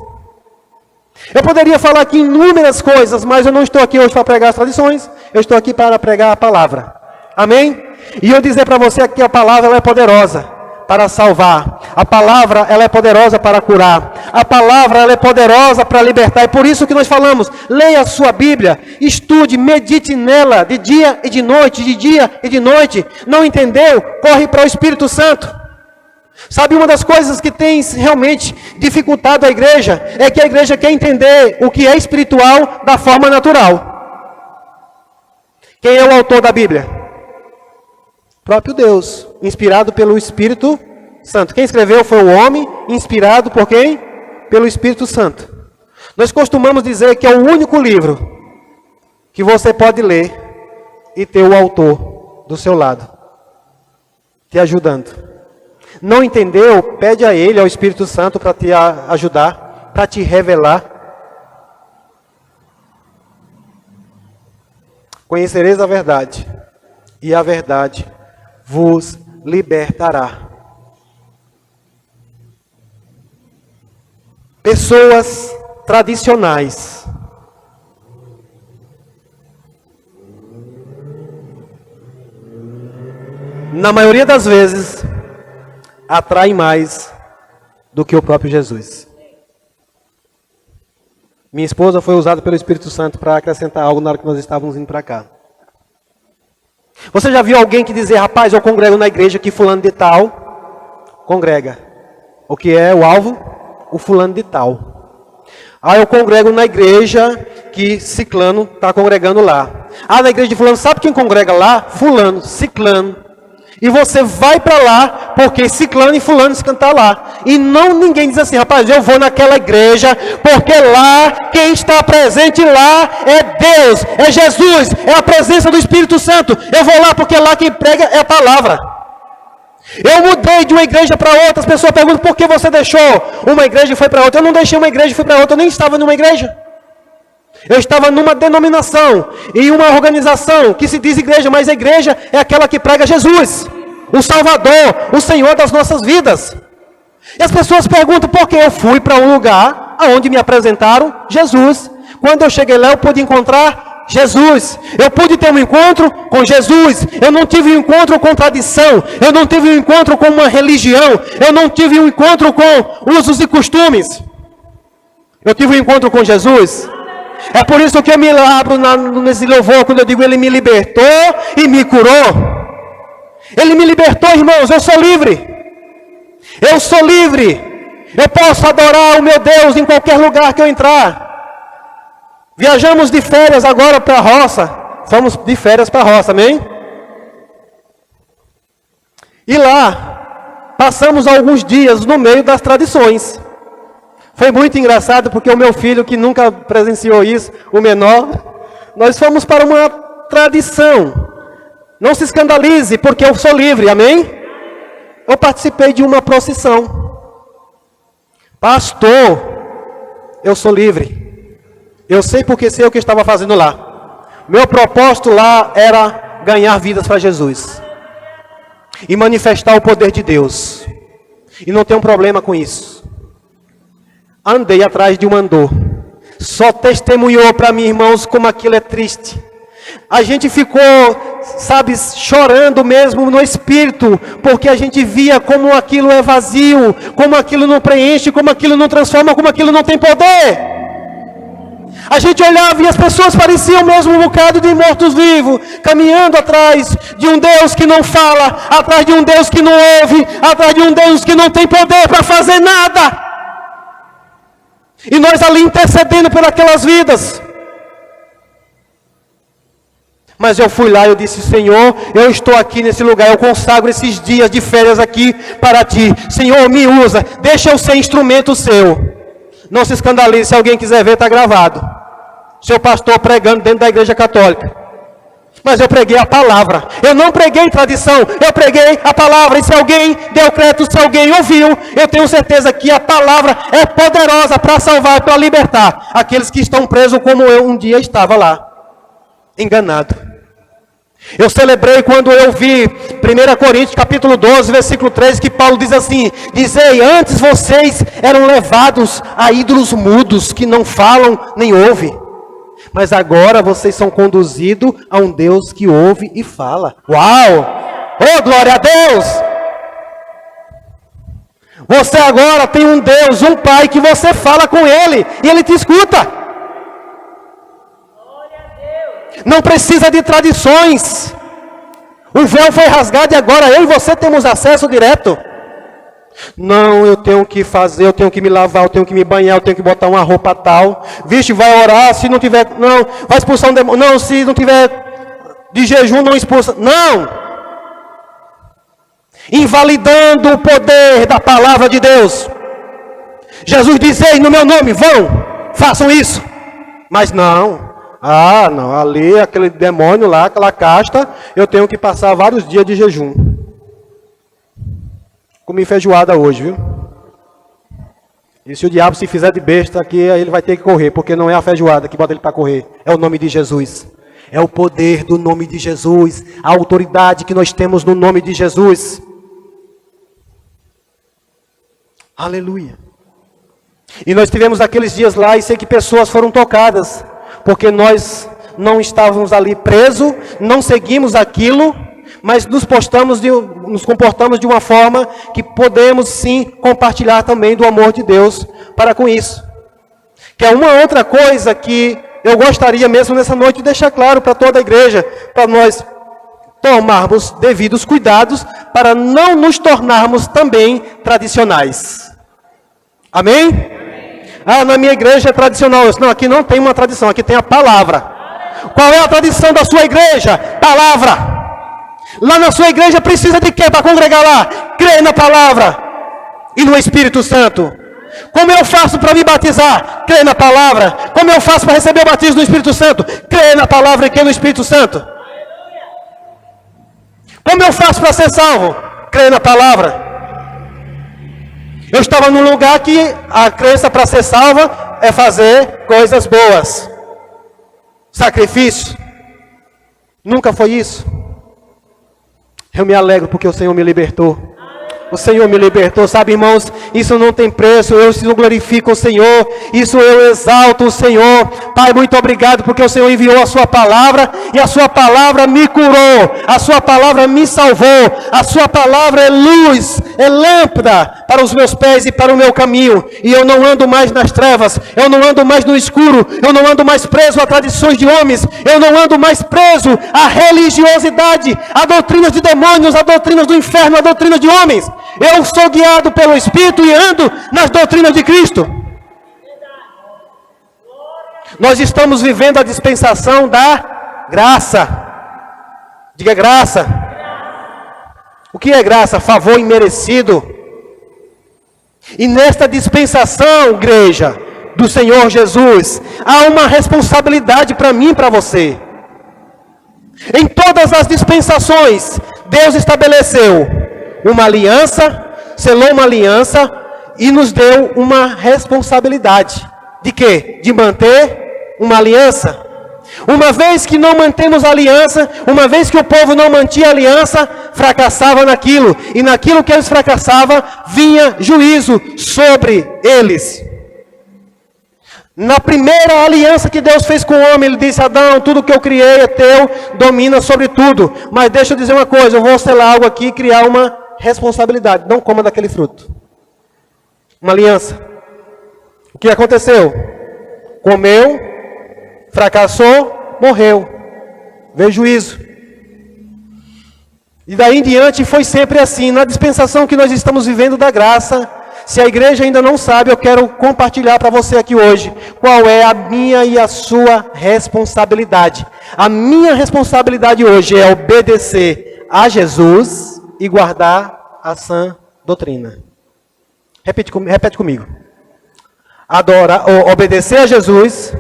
Eu poderia falar aqui inúmeras coisas, mas eu não estou aqui hoje para pregar as tradições. Eu estou aqui para pregar a palavra. Amém? E eu dizer para você que a palavra ela é poderosa para salvar. A palavra ela é poderosa para curar. A palavra ela é poderosa para libertar. É por isso que nós falamos, leia a sua Bíblia, estude, medite nela de dia e de noite, de dia e de noite. Não entendeu? Corre para o Espírito Santo. Sabe, uma das coisas que tem realmente dificultado a igreja, é que a igreja quer entender o que é espiritual da forma natural. Quem é o autor da Bíblia? Próprio Deus, inspirado pelo Espírito Santo. Quem escreveu foi o homem, inspirado por quem? Pelo Espírito Santo. Nós costumamos dizer que é o único livro que você pode ler e ter o autor do seu lado, te ajudando. Não entendeu? Pede a Ele, ao Espírito Santo, para te ajudar, para te revelar. Conhecereis a verdade, e a verdade vos libertará. Pessoas tradicionais na maioria das vezes atraem mais do que o próprio Jesus. Minha esposa foi usada pelo Espírito Santo para acrescentar algo na hora que nós estávamos indo para cá. Você já viu alguém que dizer, rapaz, eu congrego na igreja que fulano de tal congrega. O que é o alvo? O fulano de tal. Ah, eu congrego na igreja que ciclano está congregando lá. Ah, na igreja de fulano, sabe quem congrega lá? Fulano, ciclano. E você vai para lá, porque ciclano e fulano se cantar lá. E não ninguém diz assim, rapaz, eu vou naquela igreja, porque lá, quem está presente lá é Deus, é Jesus, é a presença do Espírito Santo. Eu vou lá porque lá quem prega é a palavra. Eu mudei de uma igreja para outra, as pessoas perguntam, por que você deixou uma igreja e foi para outra? Eu não deixei uma igreja e fui para outra, eu nem estava numa igreja. Eu estava numa denominação, em uma organização que se diz igreja, mas a igreja é aquela que prega Jesus, o Salvador, o Senhor das nossas vidas. E as pessoas perguntam por que eu fui para um lugar onde me apresentaram Jesus. Quando eu cheguei lá eu pude encontrar Jesus, eu pude ter um encontro com Jesus. Eu não tive um encontro com tradição, eu não tive um encontro com uma religião, eu não tive um encontro com usos e costumes. Eu tive um encontro com Jesus. É por isso que eu me abro nesse louvor, quando eu digo Ele me libertou e me curou. Ele me libertou, irmãos, eu sou livre. Eu sou livre. Eu posso adorar o meu Deus em qualquer lugar que eu entrar. Viajamos de férias agora para a roça. Fomos de férias para a roça, amém? E lá, passamos alguns dias no meio das tradições. Foi muito engraçado, porque o meu filho, que nunca presenciou isso, o menor, nós fomos para uma tradição. Não se escandalize, porque eu sou livre, amém? Eu participei de uma procissão. Pastor, eu sou livre. Eu sei porque sei o que estava fazendo lá. Meu propósito lá era ganhar vidas para Jesus. E manifestar o poder de Deus. E não tenho problema com isso. Andei atrás de um andor. Só testemunhou para mim, irmãos, como aquilo é triste. A gente ficou sabe, chorando mesmo no espírito, porque a gente via como aquilo é vazio, como aquilo não preenche, como aquilo não transforma, como aquilo não tem poder. A gente olhava e as pessoas pareciam mesmo um bocado de mortos-vivos, caminhando atrás de um Deus que não fala, atrás de um Deus que não ouve, atrás de um Deus que não tem poder para fazer nada. E nós ali intercedendo por aquelas vidas. Mas eu fui lá e eu disse: Senhor, eu estou aqui nesse lugar, eu consagro esses dias de férias aqui para Ti. Senhor, me usa, deixa eu ser instrumento Seu. Não se escandalize, se alguém quiser ver, está gravado. Seu pastor pregando dentro da igreja católica. Mas eu preguei a palavra. Eu não preguei tradição, eu preguei a palavra. E se alguém deu crédito, se alguém ouviu, eu tenho certeza que a palavra é poderosa para salvar, para libertar aqueles que estão presos, como eu um dia estava lá, enganado. Eu celebrei quando eu vi 1 Coríntios capítulo 12, versículo 13, que Paulo diz assim: dizei, antes vocês eram levados a ídolos mudos, que não falam nem ouvem, mas agora vocês são conduzidos a um Deus que ouve e fala. Uau! Oh, glória a Deus! Você agora tem um Deus, um Pai, que você fala com Ele, e Ele te escuta. Não precisa de tradições. O véu foi rasgado e agora eu e você temos acesso direto. Não, eu tenho que fazer, eu tenho que me lavar, eu tenho que me banhar, eu tenho que botar uma roupa tal. Vixe, vai orar, se não tiver, não, vai expulsar um demônio. Não, se não tiver de jejum, não expulsa. Não. Invalidando o poder da palavra de Deus. Jesus disse: ei, no meu nome, vão, façam isso. Mas não. Ah, não, ali aquele demônio lá, aquela casta, eu tenho que passar vários dias de jejum. Comi feijoada hoje, viu? E se o diabo se fizer de besta aqui, aí ele vai ter que correr, porque não é a feijoada que bota ele para correr, é o nome de Jesus. É o poder do nome de Jesus, a autoridade que nós temos no nome de Jesus. Aleluia. E nós tivemos aqueles dias lá e sei que pessoas foram tocadas, porque nós não estávamos ali presos, não seguimos aquilo, mas nos comportamos de uma forma que podemos sim compartilhar também do amor de Deus para com isso. Que é uma outra coisa que eu gostaria mesmo nessa noite de deixar claro para toda a igreja, para nós tomarmos devidos cuidados para não nos tornarmos também tradicionais. Amém? Ah, na minha igreja é tradicional. Não, aqui não tem uma tradição, aqui tem a palavra. Qual é a tradição da sua igreja? Palavra. Lá na sua igreja precisa de quê para congregar lá? Crer na palavra e no Espírito Santo. Como eu faço para me batizar? Crer na palavra. Como eu faço para receber o batismo do Espírito Santo? Crer na palavra e crer no Espírito Santo. Como eu faço para ser salvo? Crer na palavra. Eu estava num lugar que a crença para ser salva é fazer coisas boas. Sacrifício. Nunca foi isso. Eu me alegro porque o Senhor me libertou. O Senhor me libertou, sabe, irmãos, isso não tem preço. Eu glorifico o Senhor, isso eu exalto o Senhor. Pai, muito obrigado porque o Senhor enviou a sua palavra e a sua palavra me curou, a sua palavra me salvou, a sua palavra é luz, é lâmpada para os meus pés e para o meu caminho, e eu não ando mais nas trevas, eu não ando mais no escuro, eu não ando mais preso a tradições de homens, eu não ando mais preso à religiosidade, a doutrinas de demônios, a doutrinas do inferno, a doutrinas de homens. Eu sou guiado pelo Espírito e ando nas doutrinas de Cristo. Nós estamos vivendo a dispensação da graça. Diga graça. O que é graça? Favor imerecido. E nesta dispensação, igreja, do Senhor Jesus, há uma responsabilidade para mim e para você. Em todas as dispensações, Deus estabeleceu uma aliança, selou uma aliança e nos deu uma responsabilidade. De quê? De manter uma aliança. Uma vez que não mantemos a aliança, uma vez que o povo não mantinha a aliança, fracassava naquilo. E naquilo que eles fracassavam, vinha juízo sobre eles. Na primeira aliança que Deus fez com o homem, Ele disse: Adão, tudo que eu criei é teu, domina sobre tudo. Mas deixa eu dizer uma coisa, eu vou selar algo aqui e criar uma responsabilidade. Não coma daquele fruto. Uma aliança. O que aconteceu? Comeu, fracassou, morreu. Veio juízo. E daí em diante foi sempre assim. Na dispensação que nós estamos vivendo da graça, se a igreja ainda não sabe, eu quero compartilhar para você aqui hoje qual é a minha e a sua responsabilidade. A minha responsabilidade hoje é obedecer a Jesus e guardar a sã doutrina. Repete comigo. Obedecer a Jesus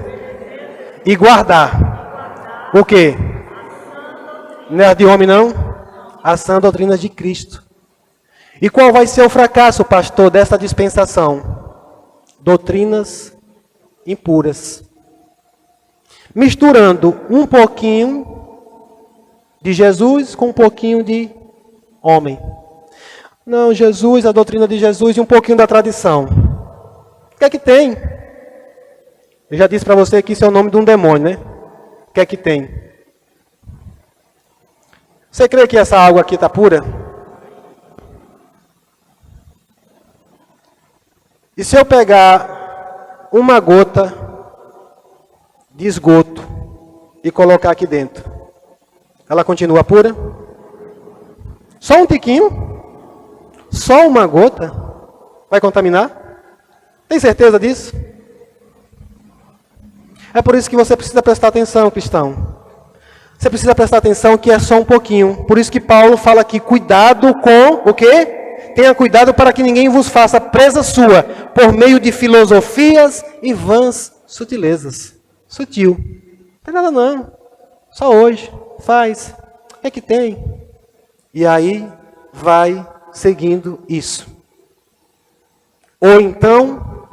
e guardar. O quê? Não é de homem não? A sã doutrina de Cristo. E qual vai ser o fracasso, pastor, dessa dispensação? Doutrinas impuras. Misturando um pouquinho de Jesus com um pouquinho de homem. Não, Jesus, a doutrina de Jesus e um pouquinho da tradição. O que é que tem? Eu já disse para você que isso é o nome de um demônio, né? O que é que tem? Você crê que essa água aqui está pura? E se eu pegar uma gota de esgoto e colocar aqui dentro, ela continua pura? Só um tiquinho? Só uma gota? Vai contaminar? Tem certeza disso? É por isso que você precisa prestar atenção, cristão. Você precisa prestar atenção que é só um pouquinho. Por isso que Paulo fala aqui, cuidado com o quê? Tenha cuidado para que ninguém vos faça presa sua, por meio de filosofias e vãs sutilezas. Sutil. Não tem nada não. Só hoje. Faz. O que é que tem? E aí vai seguindo isso. Ou então,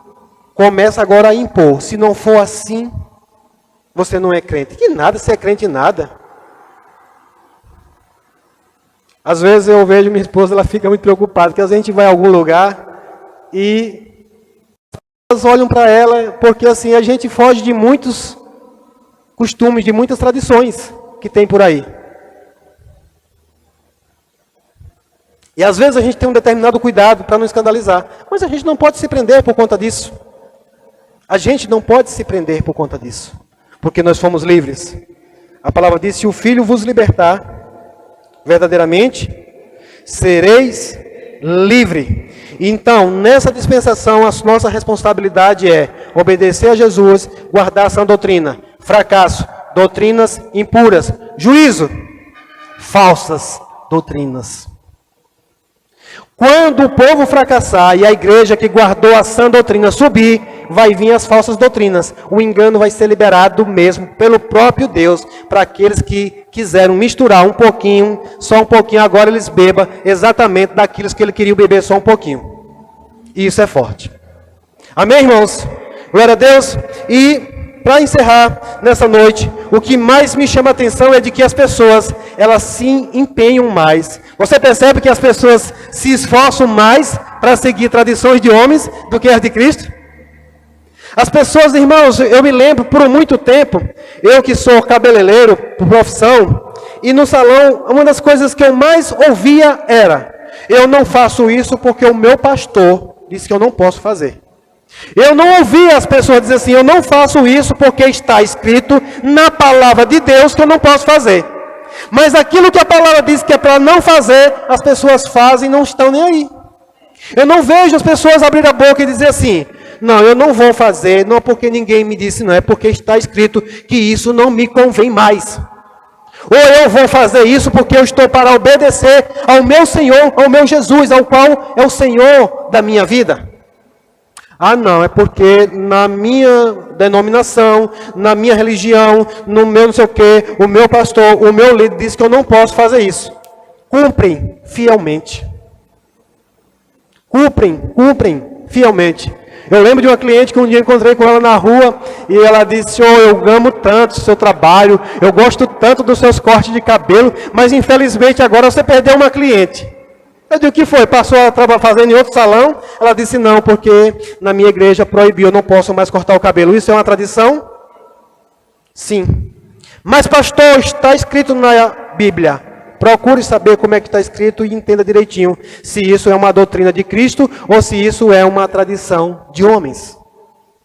começa agora a impor. Se não for assim, você não é crente. Que nada, você é crente em nada. Às vezes eu vejo minha esposa, ela fica muito preocupada, porque às vezes a gente vai a algum lugar e as pessoas olham para ela, porque assim, a gente foge de muitos costumes, de muitas tradições que tem por aí. E às vezes a gente tem um determinado cuidado para não escandalizar, mas a gente não pode se prender por conta disso. A gente não pode se prender por conta disso, porque nós fomos livres. A palavra diz, se o Filho vos libertar, verdadeiramente, sereis livre. Então, nessa dispensação, a nossa responsabilidade é obedecer a Jesus, guardar a sã doutrina. Fracasso, doutrinas impuras. Juízo, falsas doutrinas. Quando o povo fracassar e a igreja que guardou a sã doutrina subir, vai vir as falsas doutrinas. O engano vai ser liberado mesmo pelo próprio Deus para aqueles que quiseram misturar um pouquinho, só um pouquinho, agora eles bebam exatamente daqueles que ele queria beber só um pouquinho. E isso é forte. Amém, irmãos? Glória a Deus. E para encerrar nessa noite, o que mais me chama a atenção é de que as pessoas, elas se empenham mais. Você percebe que as pessoas se esforçam mais para seguir tradições de homens do que as de Cristo? As pessoas, irmãos, eu me lembro por muito tempo, eu que sou cabeleireiro por profissão, e no salão, uma das coisas que eu mais ouvia era, eu não faço isso porque o meu pastor disse que eu não posso fazer. Eu não ouvia as pessoas dizer assim, eu não faço isso porque está escrito na palavra de Deus que eu não posso fazer. Mas aquilo que a palavra diz que é para não fazer, as pessoas fazem e não estão nem aí. Eu não vejo as pessoas abrir a boca e dizer assim, não, eu não vou fazer, não porque ninguém me disse, não, é porque está escrito que isso não me convém mais. Ou eu vou fazer isso porque eu estou para obedecer ao meu Senhor, ao meu Jesus, ao qual é o Senhor da minha vida. Ah, não, é porque na minha denominação, na minha religião, no meu não sei o quê, o meu pastor, o meu líder disse que eu não posso fazer isso. Cumprem fielmente. Cumprem fielmente. Eu lembro de uma cliente que um dia encontrei com ela na rua e ela disse, oh, eu amo tanto o seu trabalho, eu gosto tanto dos seus cortes de cabelo, mas infelizmente agora você perdeu uma cliente. Eu digo, o que foi? Passou a fazer em outro salão? Ela disse, não, porque na minha igreja proibiu, eu não posso mais cortar o cabelo. Isso é uma tradição? Sim. Mas, pastor, está escrito na Bíblia. Procure saber como é que está escrito e entenda direitinho se isso é uma doutrina de Cristo ou se isso é uma tradição de homens.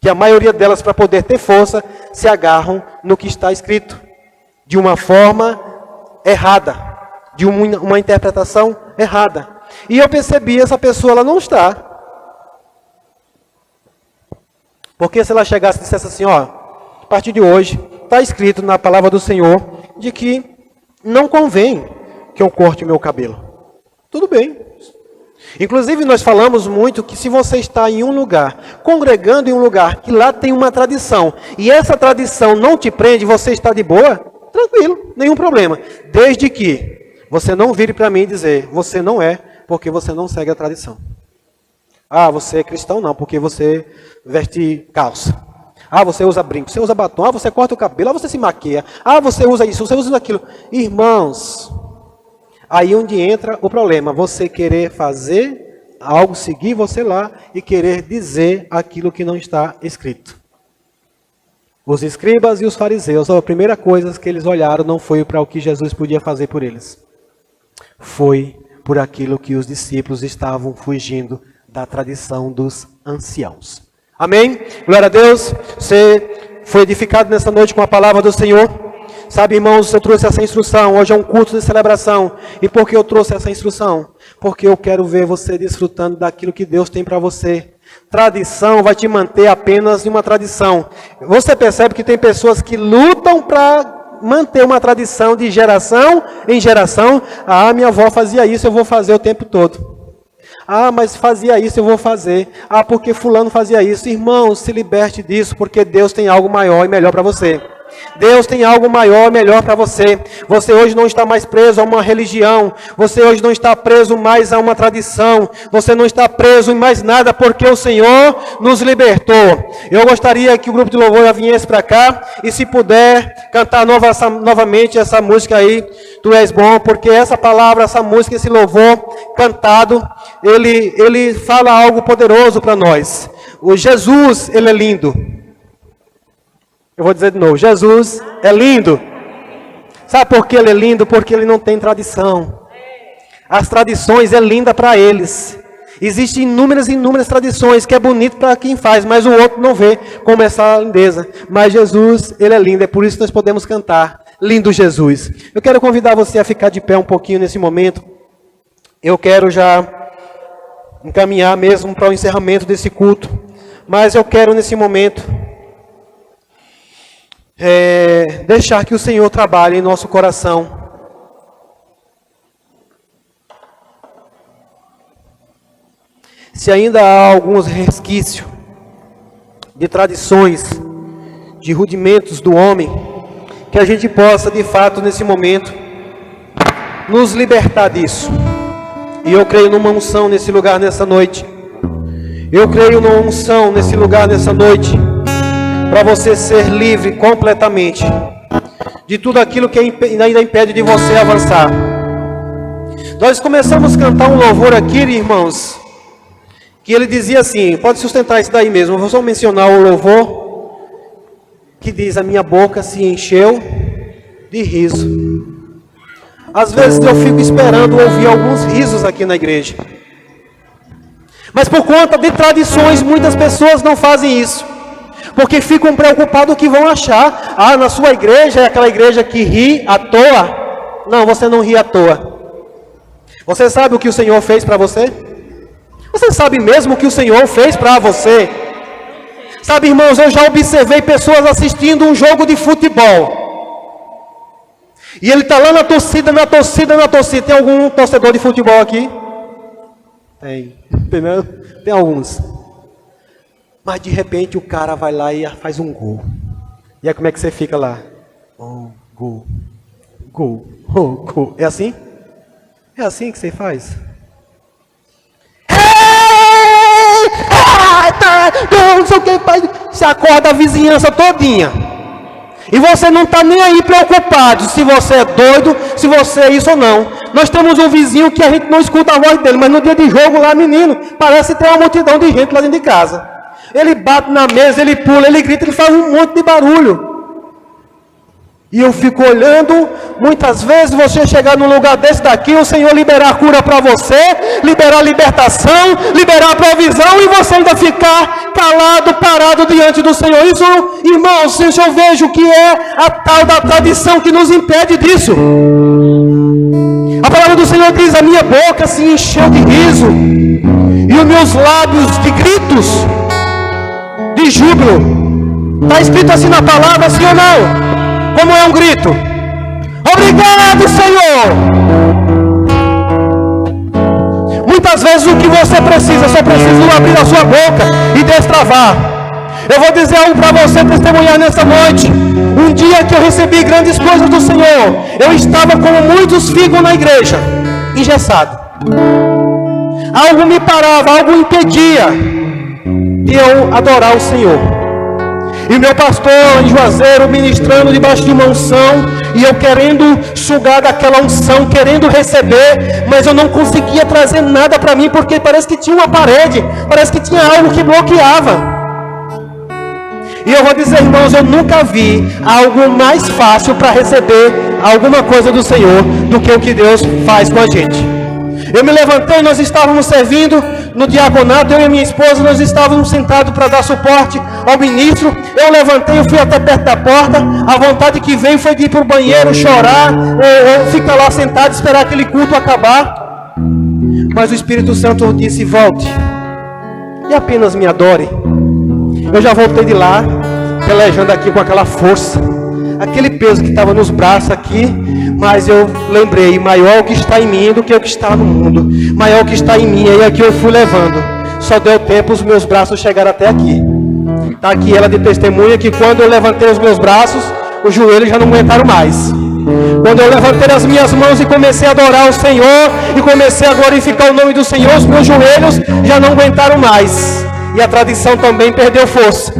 Que a maioria delas, para poder ter força, se agarram no que está escrito. De uma forma errada. De uma interpretação errada. E eu percebi, essa pessoa, ela não está. Porque se ela chegasse e dissesse assim, ó, a partir de hoje, está escrito na palavra do Senhor, de que não convém que eu corte o meu cabelo. Tudo bem. Inclusive, nós falamos muito que se você está em um lugar, congregando em um lugar, que lá tem uma tradição, e essa tradição não te prende, você está de boa, tranquilo, nenhum problema. Desde que você não vire para mim e dizer, você não é, porque você não segue a tradição. Ah, você é cristão não, porque você veste calça. Ah, você usa brinco, você usa batom, ah, você corta o cabelo, ah, você se maquia, ah, você usa isso, você usa aquilo. Irmãos, aí onde entra o problema, você querer fazer algo, seguir você lá e querer dizer aquilo que não está escrito. Os escribas e os fariseus, a primeira coisa que eles olharam não foi para o que Jesus podia fazer por eles. Foi por aquilo que os discípulos estavam fugindo da tradição dos anciãos. Amém? Glória a Deus. Você foi edificado nessa noite com a palavra do Senhor. Sabe, irmãos, eu trouxe essa instrução. Hoje é um culto de celebração. E por que eu trouxe essa instrução? Porque eu quero ver você desfrutando daquilo que Deus tem para você. Tradição vai te manter apenas em uma tradição. Você percebe que tem pessoas que lutam para manter uma tradição de geração em geração. Ah, minha avó fazia isso, eu vou fazer o tempo todo. Ah, mas fazia isso, eu vou fazer. Ah, porque fulano fazia isso. Irmão, se liberte disso, porque Deus tem algo maior e melhor para você. Deus tem algo maior e melhor para você. Você hoje não está mais preso a uma religião. Você hoje não está preso mais a uma tradição. Você não está preso em mais nada, porque o Senhor nos libertou. Eu gostaria que o grupo de louvor viesse para cá e, se puder, cantar novamente essa música aí, Tu És Bom, porque essa palavra, essa música, esse louvor cantado, ele fala algo poderoso para nós. O Jesus, ele é lindo. Eu vou dizer de novo, Jesus é lindo. Sabe por que ele é lindo? Porque ele não tem tradição. As tradições é linda para eles. Existem inúmeras tradições que é bonito para quem faz, mas o outro não vê como essa lindeza. Mas Jesus, ele é lindo, é por isso que nós podemos cantar. Lindo Jesus. Eu quero convidar você a ficar de pé um pouquinho nesse momento. Eu quero já encaminhar mesmo para o encerramento desse culto. Mas eu quero nesse momento deixar que o Senhor trabalhe em nosso coração. Se ainda há alguns resquícios de tradições, de rudimentos do homem, que a gente possa, de fato, nesse momento, nos libertar disso. E eu creio numa unção nesse lugar, nessa noite. Eu creio numa unção nesse lugar, nessa noite, para você ser livre completamente de tudo aquilo que ainda impede de você avançar. Nós começamos a cantar um louvor aqui, irmãos, que ele dizia assim, pode sustentar isso daí mesmo, eu vou só mencionar o louvor, que diz, a minha boca se encheu de riso. Às vezes eu fico esperando ouvir alguns risos aqui na igreja. Mas por conta de tradições, muitas pessoas não fazem isso. Porque ficam preocupados o que vão achar. Ah, na sua igreja é aquela igreja que ri à toa. Não, você não ri à toa. Você sabe o que o Senhor fez para você? Você sabe mesmo o que o Senhor fez para você? Sabe, irmãos, eu já observei pessoas assistindo um jogo de futebol. E ele está lá na torcida. Tem algum torcedor de futebol aqui? Tem alguns. Mas de repente o cara vai lá e faz um gol. E aí como é que você fica lá? Oh, gol. Gol. Oh, gol. É assim? É assim que você faz? Não sei o que, pai. Você acorda a vizinhança todinha. E você não está nem aí preocupado se você é doido, se você é isso ou não. Nós temos um vizinho que a gente não escuta a voz dele, mas no dia de jogo lá, menino, parece ter uma multidão de gente lá dentro de casa. Ele bate na mesa, ele pula, ele grita, ele faz um monte de barulho. E eu fico olhando, muitas vezes você chegar num lugar desse daqui, o Senhor liberar a cura para você, liberar a libertação, liberar a provisão, e você ainda ficar calado, parado diante do Senhor. Isso, irmãos, isso eu vejo que é a tal da tradição que nos impede disso. A palavra do Senhor diz: a minha boca se encheu de riso, e os meus lábios de gritos, de júbilo. Está escrito assim na palavra, sim ou não? Como é um grito? Obrigado, Senhor! Muitas vezes o que você precisa, só precisa abrir a sua boca e destravar. Eu vou dizer algo para você testemunhar nessa noite. Um dia que eu recebi grandes coisas do Senhor, eu estava como muitos ficam na igreja, engessado. Algo me parava, algo impedia de eu adorar o Senhor. E meu pastor em Juazeiro ministrando debaixo de uma unção, e eu querendo sugar daquela unção, querendo receber, mas eu não conseguia trazer nada para mim, porque parece que tinha uma parede, parece que tinha algo que bloqueava. E eu vou dizer, irmãos, eu nunca vi algo mais fácil para receber alguma coisa do Senhor do que o que Deus faz com a gente. Eu me levantei, nós estávamos servindo no diaconato, eu e minha esposa, nós estávamos sentados para dar suporte ao ministro. Eu levantei, eu fui até perto da porta, a vontade que veio foi de ir para o banheiro, chorar, ou ficar lá sentado, esperar aquele culto acabar. Mas o Espírito Santo disse: volte, e apenas me adore. Eu já voltei de lá, pelejando aqui com aquela força, aquele peso que estava nos braços aqui, mas eu lembrei, maior o que está em mim do que o que está no mundo, maior o que está em mim, aí aqui eu fui levando, só deu tempo os meus braços chegaram até aqui. Está aqui ela de testemunha que quando eu levantei os meus braços, os joelhos já não aguentaram mais. Quando eu levantei as minhas mãos e comecei a adorar o Senhor, e comecei a glorificar o nome do Senhor, os meus joelhos já não aguentaram mais, e a tradição também perdeu força.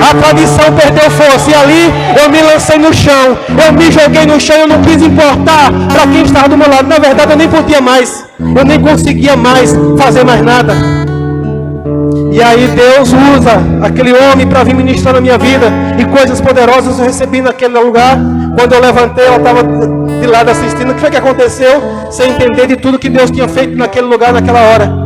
A tradição perdeu força, e ali eu me lancei no chão, eu me joguei no chão, eu não quis importar para quem estava do meu lado. Na verdade eu nem podia mais, eu nem conseguia mais fazer mais nada. E aí Deus usa aquele homem para vir ministrar na minha vida, e coisas poderosas eu recebi naquele lugar. Quando eu levantei, ela estava de lado assistindo. O que foi que aconteceu? Sem entender de tudo que Deus tinha feito naquele lugar, naquela hora.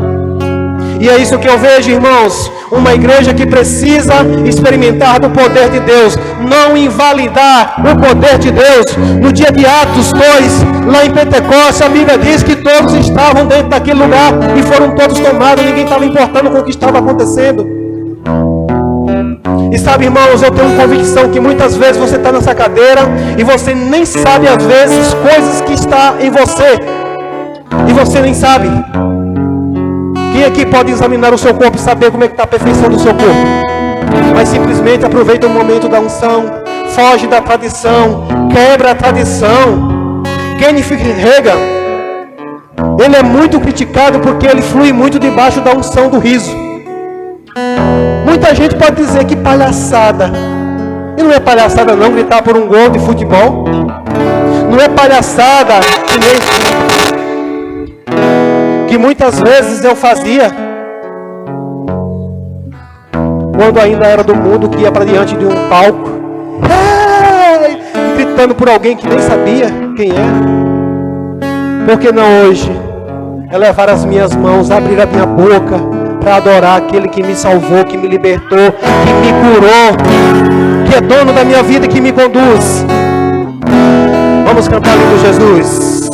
E é isso que eu vejo, irmãos, uma igreja que precisa experimentar do poder de Deus, não invalidar o poder de Deus. No dia de Atos 2, lá em Pentecostes, a Bíblia diz que todos estavam dentro daquele lugar e foram todos tomados, ninguém estava importando com o que estava acontecendo. E sabe, irmãos, eu tenho convicção que muitas vezes você está nessa cadeira e você nem sabe às vezes coisas que está em você, e você nem sabe. Quem aqui pode examinar o seu corpo e saber como é que está a perfeição do seu corpo? Mas simplesmente aproveita o momento da unção, foge da tradição, quebra a tradição. Kenneth Hagin, ele é muito criticado porque ele flui muito debaixo da unção do riso. Muita gente pode dizer que palhaçada. E não é palhaçada não gritar por um gol de futebol. Não é palhaçada que muitas vezes eu fazia quando ainda era do mundo, que ia para diante de um palco, gritando por alguém que nem sabia quem é. Por que não hoje elevar as minhas mãos, abrir a minha boca para adorar aquele que me salvou, que me libertou, que me curou, que é dono da minha vida e que me conduz? Vamos cantar lindo Jesus.